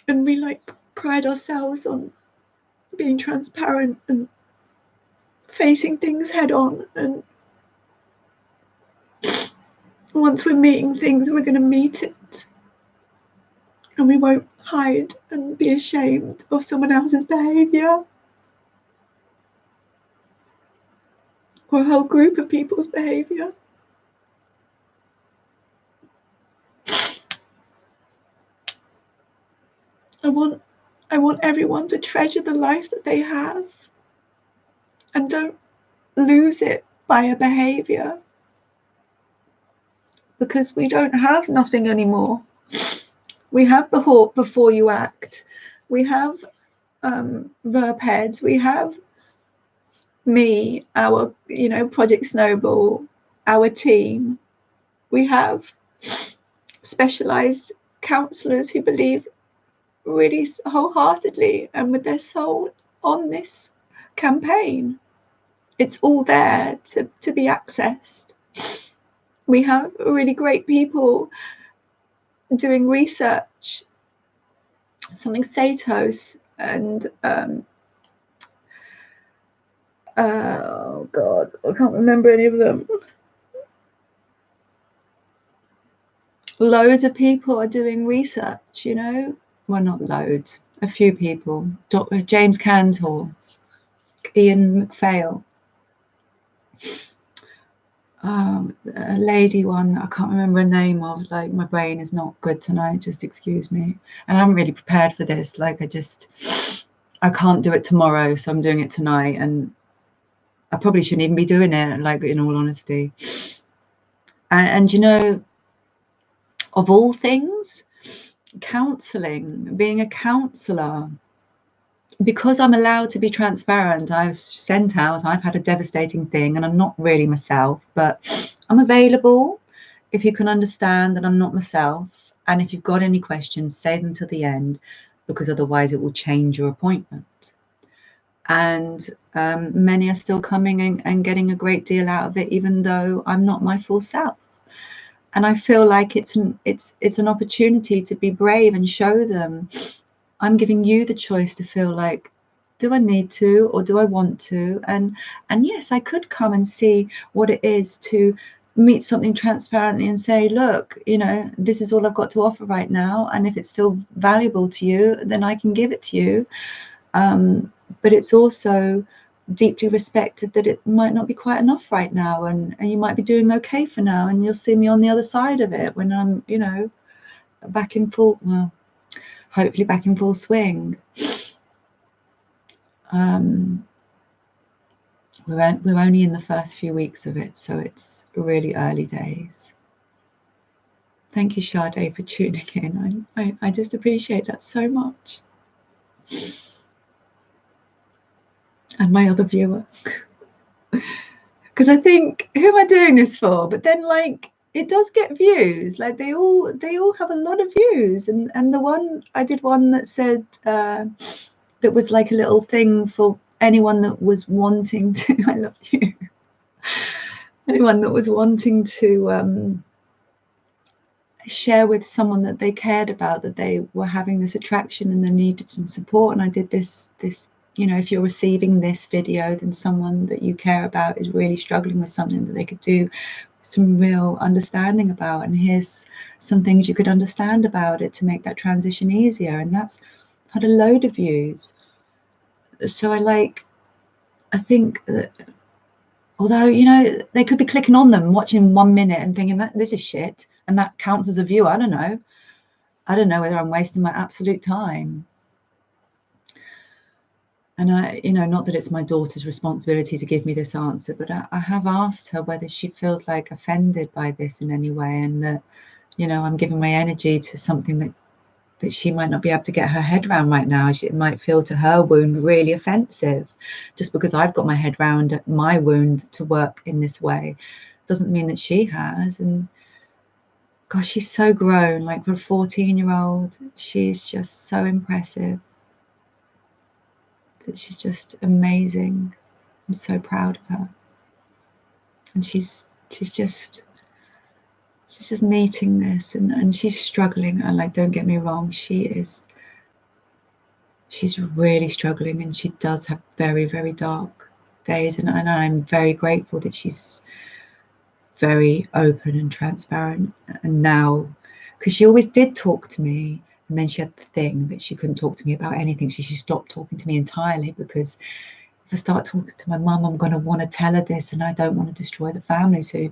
And we like pride ourselves on being transparent and facing things head on. And once we're meeting things, we're going to meet it. And we won't hide and be ashamed of someone else's behaviour or a whole group of people's behaviour. I want everyone to treasure the life that they have and don't lose it by a behaviour, because we don't have nothing anymore. We have before you act. We have verb heads. We have me, our Project Snowball, our team. We have specialised counsellors who believe really wholeheartedly and with their soul on this campaign. It's all there to be accessed. We have really great people doing research, something Satos and oh God, I can't remember any of them. Loads of people are doing research, well, not loads, a few people. Dr. James Cantor, Ian McPhail, a lady one I can't remember her name of. Like, my brain is not good tonight, just excuse me. And I'm really prepared for this. Like, I can't do it tomorrow, so I'm doing it tonight, and I probably shouldn't even be doing it, like, in all honesty. And of all things, counselling, being a counsellor, because I'm allowed to be transparent. I've sent out, I've had a devastating thing, and I'm not really myself, but I'm available if you can understand that I'm not myself. And if you've got any questions, say them to the end, because otherwise it will change your appointment. And many are still coming and getting a great deal out of it, even though I'm not my full self. And I feel like it's an opportunity to be brave and show them I'm giving you the choice to feel like, do I need to, or do I want to? And yes, I could come and see what it is to meet something transparently and say, look, this is all I've got to offer right now. And if it's still valuable to you, then I can give it to you. But it's also deeply respected that it might not be quite enough right now, and you might be doing okay for now, and you'll see me on the other side of it when I'm back in full, well, hopefully back in full swing. We're only in the first few weeks of it, so it's really early days. Thank you, Sade, for tuning in. I just appreciate that so much. And my other viewer, because I think, who am I doing this for? But then, like, it does get views. Like, they all have a lot of views. And the one I did, one that said that was like a little thing for anyone that was wanting to I love you anyone that was wanting to share with someone that they cared about, that they were having this attraction and they needed some support. And I did this if you're receiving this video, then someone that you care about is really struggling with something that they could do some real understanding about, and here's some things you could understand about it to make that transition easier. And that's had a load of views. So I think that, although they could be clicking on them, watching 1 minute and thinking that this is shit, and that counts as a view. I don't know whether I'm wasting my absolute time. And not that it's my daughter's responsibility to give me this answer, but I have asked her whether she feels like offended by this in any way, and that I'm giving my energy to something that she might not be able to get her head around right now. It might feel to her wound really offensive. Just because I've got my head around my wound to work in this way doesn't mean that she has. And gosh, she's so grown. Like, for a 14-year-old, she's just so impressive. That she's just amazing. I'm so proud of her. And she's just meeting this, and she's struggling. And, like, don't get me wrong, she's really struggling, and she does have very, very dark days, and I'm very grateful that she's very open and transparent. And now, because she always did talk to me, And then she had the thing that she couldn't talk to me about anything. She stopped talking to me entirely, because if I start talking to my mum, I'm going to want to tell her this, and I don't want to destroy the family. So,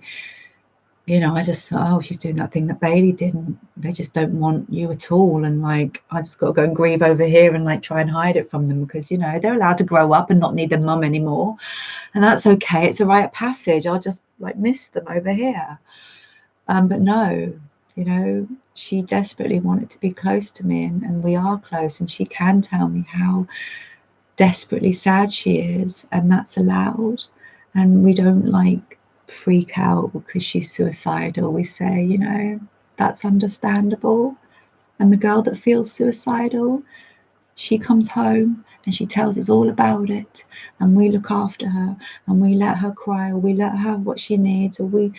you know, I just thought, oh, she's doing that thing that Bailey did, and they just don't want you at all. And like, I just got to go and grieve over here and like try and hide it from them, because, you know, they're allowed to grow up and not need their mum anymore. And that's okay. It's a rite of passage. I'll just like miss them over here. But no, you know, she desperately wanted to be close to me, and we are close, and she can tell me how desperately sad she is, and that's allowed. And we don't like freak out because she's suicidal. We say, you know, that's understandable. And the girl that feels suicidal, she comes home and she tells us all about it, and we look after her, and we let her cry, or we let her have what she needs, or we,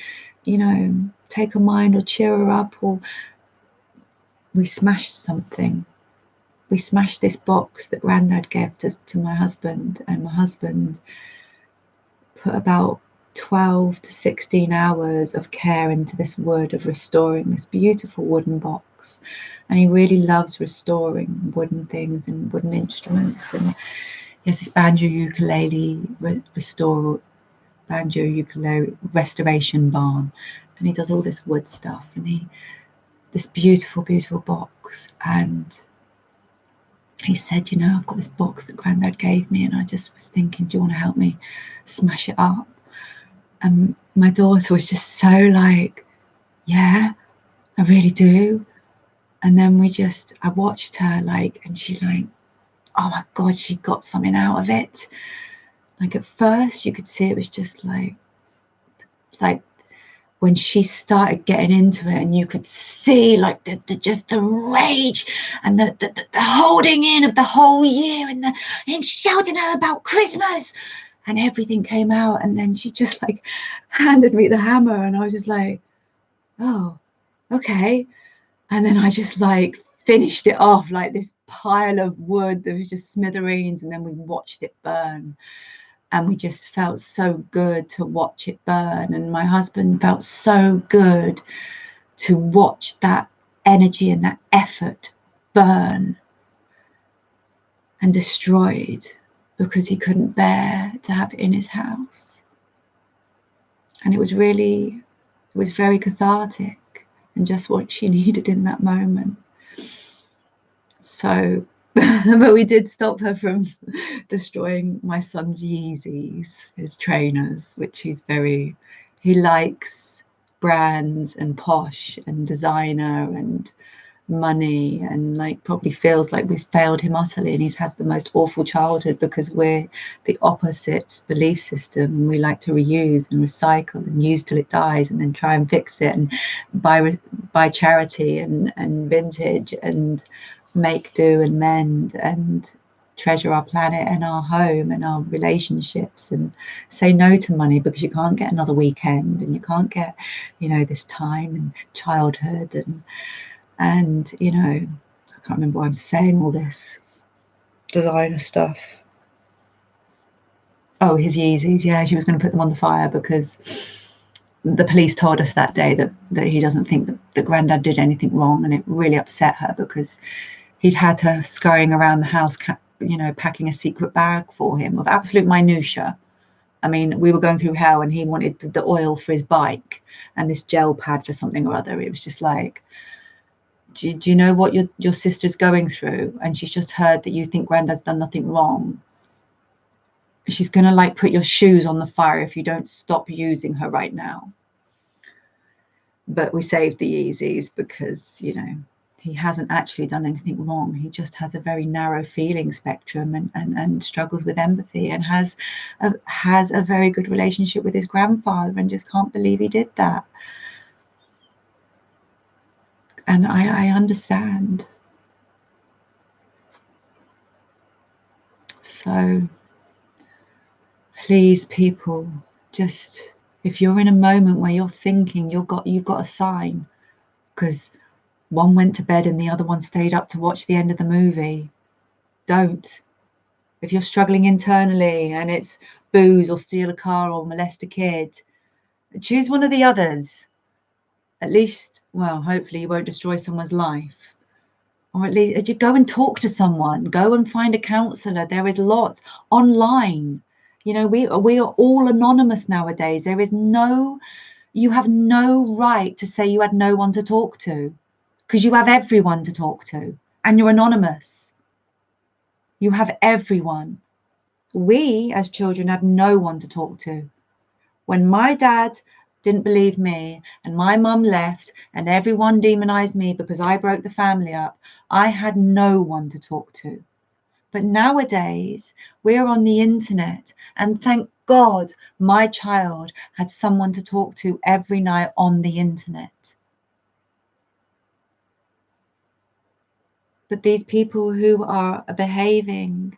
you know, take her mind or cheer her up, or we smash something. We smashed this box that Grandad gave to my husband, and my husband put about 12 to 16 hours of care into this wood, of restoring this beautiful wooden box. And he really loves restoring wooden things and wooden instruments. And he has this banjo ukulele restoration barn, and he does all this wood stuff, and this beautiful box. And he said, you know, I've got this box that Grandad gave me, and I just was thinking, do you want to help me smash it up? And my daughter was just so like, yeah, I really do. And then I watched her like, and she like, oh my God, she got something out of it. Like at first you could see it was just like when she started getting into it, and you could see like the rage and the holding in of the whole year, and him shouting at her about Christmas, and everything came out. And then she just like handed me the hammer, and I was just like, oh, okay. And then I just like finished it off, like this pile of wood that was just smithereens, and then we watched it burn. And we just felt so good to watch it burn. And my husband felt so good to watch that energy and that effort burn and destroyed, because he couldn't bear to have it in his house. And it was very cathartic, and just what she needed in that moment. So, but we did stop her from destroying my son's Yeezys, his trainers, which he likes brands and posh and designer and money, and like probably feels like we've failed him utterly, and he's had the most awful childhood because we're the opposite belief system. We like to reuse and recycle and use till it dies, and then try and fix it, and buy charity and vintage, and make do and mend, and treasure our planet and our home and our relationships, and say no to money because you can't get another weekend, and you can't get, you know, this time and childhood, and you know, I can't remember why I'm saying all this designer stuff. Oh, his Yeezys. Yeah, she was going to put them on the fire because the police told us that day that he doesn't think that Grandad did anything wrong, and it really upset her because he'd had her scurrying around the house, you know, packing a secret bag for him of absolute minutiae. I mean, we were going through hell, and he wanted the oil for his bike and this gel pad for something or other. It was just like, do you know what your sister's going through? And she's just heard that you think Grandad's done nothing wrong. She's going to like put your shoes on the fire if you don't stop using her right now. But we saved the Yeezys because, you know, he hasn't actually done anything wrong. He just has a very narrow feeling spectrum, and struggles with empathy, and has a very good relationship with his grandfather, and just can't believe he did that. And I understand. So please, people, just, if you're in a moment where you're thinking you've got a sign, because one went to bed and the other one stayed up to watch the end of the movie, don't. If you're struggling internally and it's booze or steal a car or molest a kid, choose one of the others. At least, well, hopefully you won't destroy someone's life. or at least you go and talk to someone, go and find a counsellor. There is lots online. You know, we are all anonymous nowadays. There is no, you have no right to say you had no one to talk to, because you have everyone to talk to, and you're anonymous. You have everyone. We as children had no one to talk to. When my dad didn't believe me and my mum left and everyone demonized me because I broke the family up, I had no one to talk to. But nowadays we're on the internet, and thank God my child had someone to talk to every night on the internet. But these people who are behaving,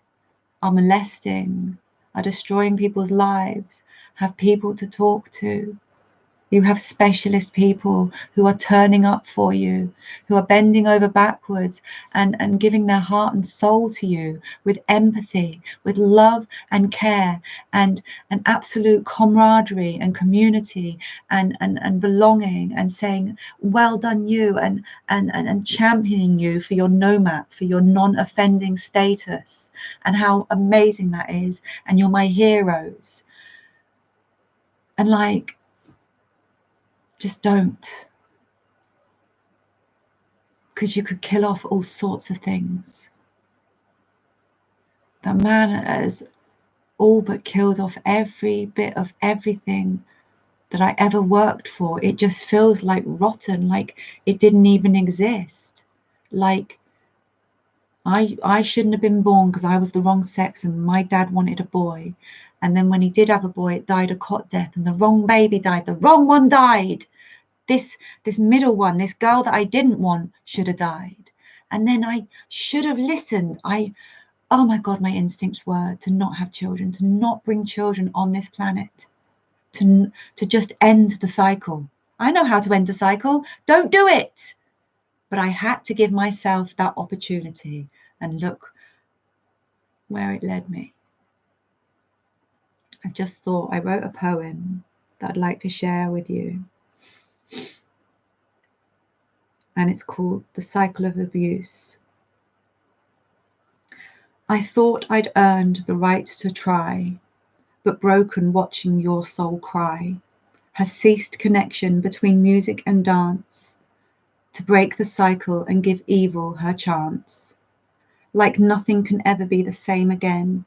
are molesting, are destroying people's lives, have people to talk to. You have specialist people who are turning up for you, who are bending over backwards and giving their heart and soul to you with empathy, with love and care and an absolute camaraderie and community and belonging, and saying, well done you, and championing you for your NOMAP, for your non-offending status, and how amazing that is, and you're my heroes. And like, just don't, because you could kill off all sorts of things. That man has all but killed off every bit of everything that I ever worked for. It just feels like rotten, like it didn't even exist. Like I shouldn't have been born because I was the wrong sex and my dad wanted a boy. And then when he did have a boy, it died a cot death, and the wrong baby died. The wrong one died. This middle one, this girl that I didn't want, should have died. And then I should have listened. Oh my God, my instincts were to not have children, to not bring children on this planet, to just end the cycle. I know how to end a cycle. Don't do it. But I had to give myself that opportunity, and look where it led me. I've just thought, I wrote a poem that I'd like to share with you. And it's called The Cycle of Abuse. I thought I'd earned the right to try, but broken watching your soul cry, has ceased connection between music and dance, to break the cycle and give evil her chance. Like nothing can ever be the same again,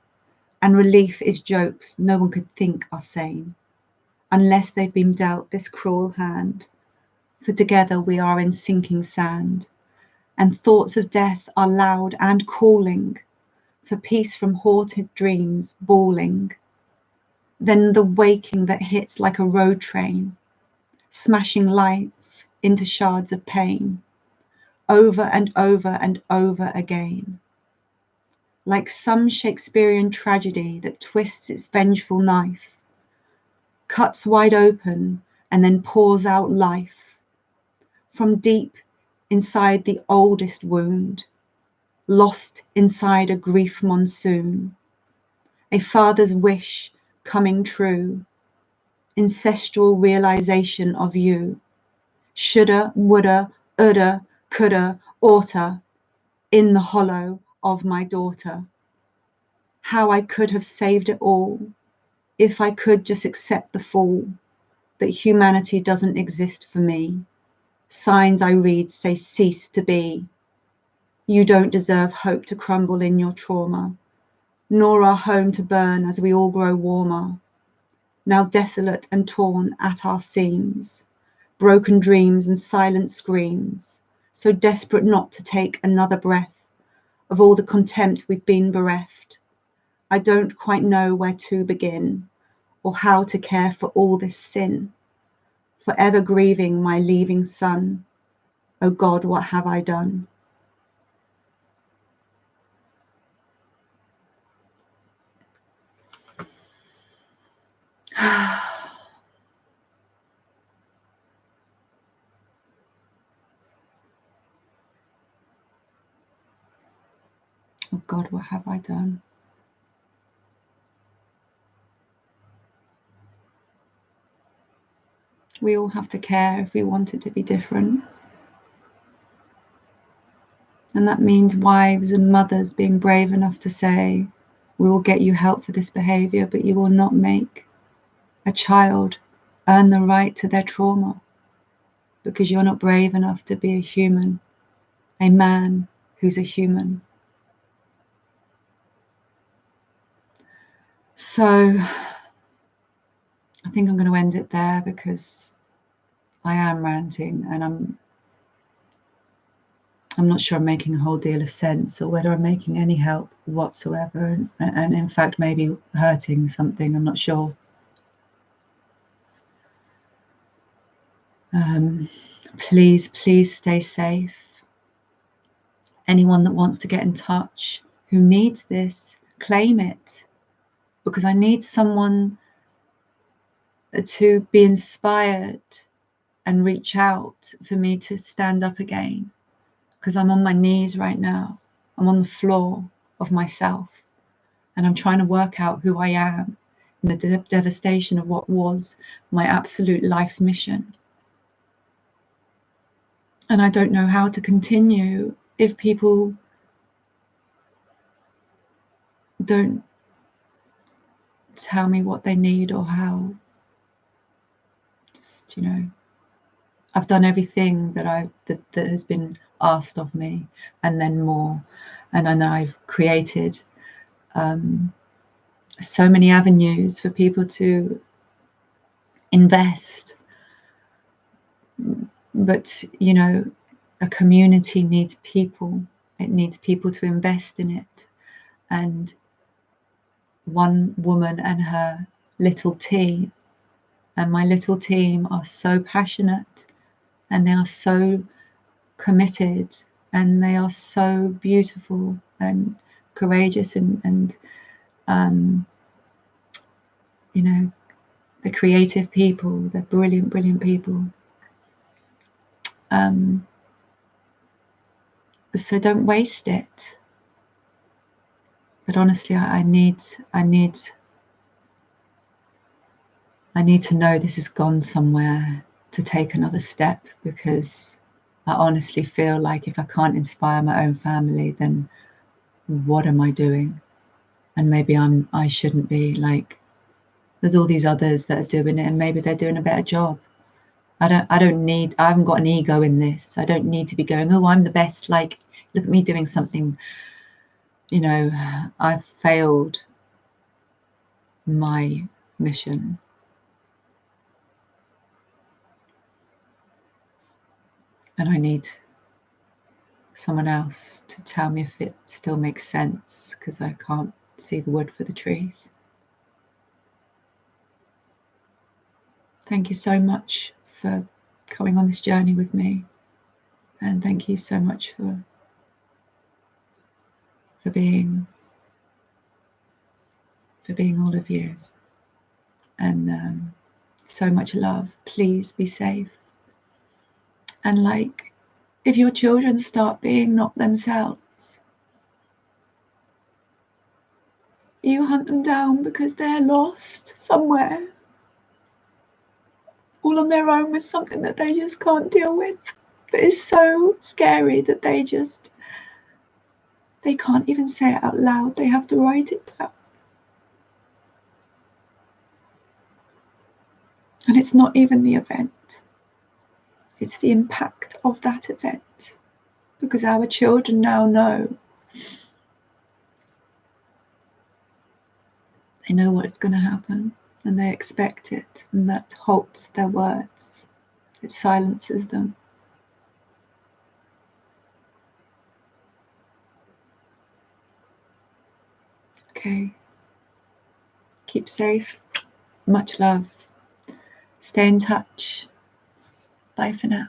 and relief is jokes no one could think are sane, unless they've been dealt this cruel hand, for together we are in sinking sand, and thoughts of death are loud and calling, for peace from haunted dreams bawling. Then the waking that hits like a road train, smashing life into shards of pain, over and over and over again. Like some Shakespearean tragedy that twists its vengeful knife, cuts wide open and then pours out life from deep inside the oldest wound, lost inside a grief monsoon, a father's wish coming true, ancestral realization of you, shoulda, woulda, woulda, coulda, oughta, in the hollow of my daughter. How I could have saved it all, if I could just accept the fall, that humanity doesn't exist for me. Signs I read say cease to be. You don't deserve hope to crumble in your trauma, nor our home to burn as we all grow warmer. Now desolate and torn at our seams, broken dreams and silent screams, so desperate not to take another breath of all the contempt we've been bereft. I don't quite know where to begin, or how to care for all this sin, forever grieving my leaving son. Oh God, what have I done? Oh God, what have I done? We all have to care if we want it to be different. And that means wives and mothers being brave enough to say, we will get you help for this behavior, but you will not make a child earn the right to their trauma, because you're not brave enough to be a human, a man who's a human. So I think I'm going to end it there, because I am ranting, and I'm not sure I'm making a whole deal of sense, or whether I'm making any help whatsoever, and in fact maybe hurting something. I'm not sure. Please stay safe. Anyone that wants to get in touch, who needs this, claim it, because I need someone to be inspired and reach out for me to stand up again, because I'm on my knees right now. I'm on the floor of myself, and I'm trying to work out who I am in the devastation of what was my absolute life's mission. And I don't know how to continue if people don't tell me what they need, or how. Just, I've done everything that that has been asked of me, and then more. And I know I've created so many avenues for people to invest, but a community needs people. It needs people to invest in it. And one woman and her little team, and my little team, are so passionate, and they are so committed, and they are so beautiful and courageous, and the creative people. They're brilliant people. So don't waste it. But honestly, I need to know this has gone somewhere to take another step, because I honestly feel like if I can't inspire my own family, then what am I doing? And maybe I shouldn't be. Like, there's all these others that are doing it, and maybe they're doing a better job. I haven't got an ego in this. I don't need to be going, oh, I'm the best. Like, look at me doing something. I've failed my mission. And I need someone else to tell me if it still makes sense, because I can't see the wood for the trees. Thank you so much for coming on this journey with me, and thank you so much for being all of you, and so much love. Please be safe, and like, if your children start being not themselves, you hunt them down, because they're lost somewhere, all on their own, with something that they just can't deal with, that is so scary that they can't even say it out loud. They have to write it down. And it's not even the event, it's the impact of that event, because our children now know. They know what's going to happen, and they expect it, and that halts their words. It silences them. Okay. Keep safe. Much love. Stay in touch. Bye for now.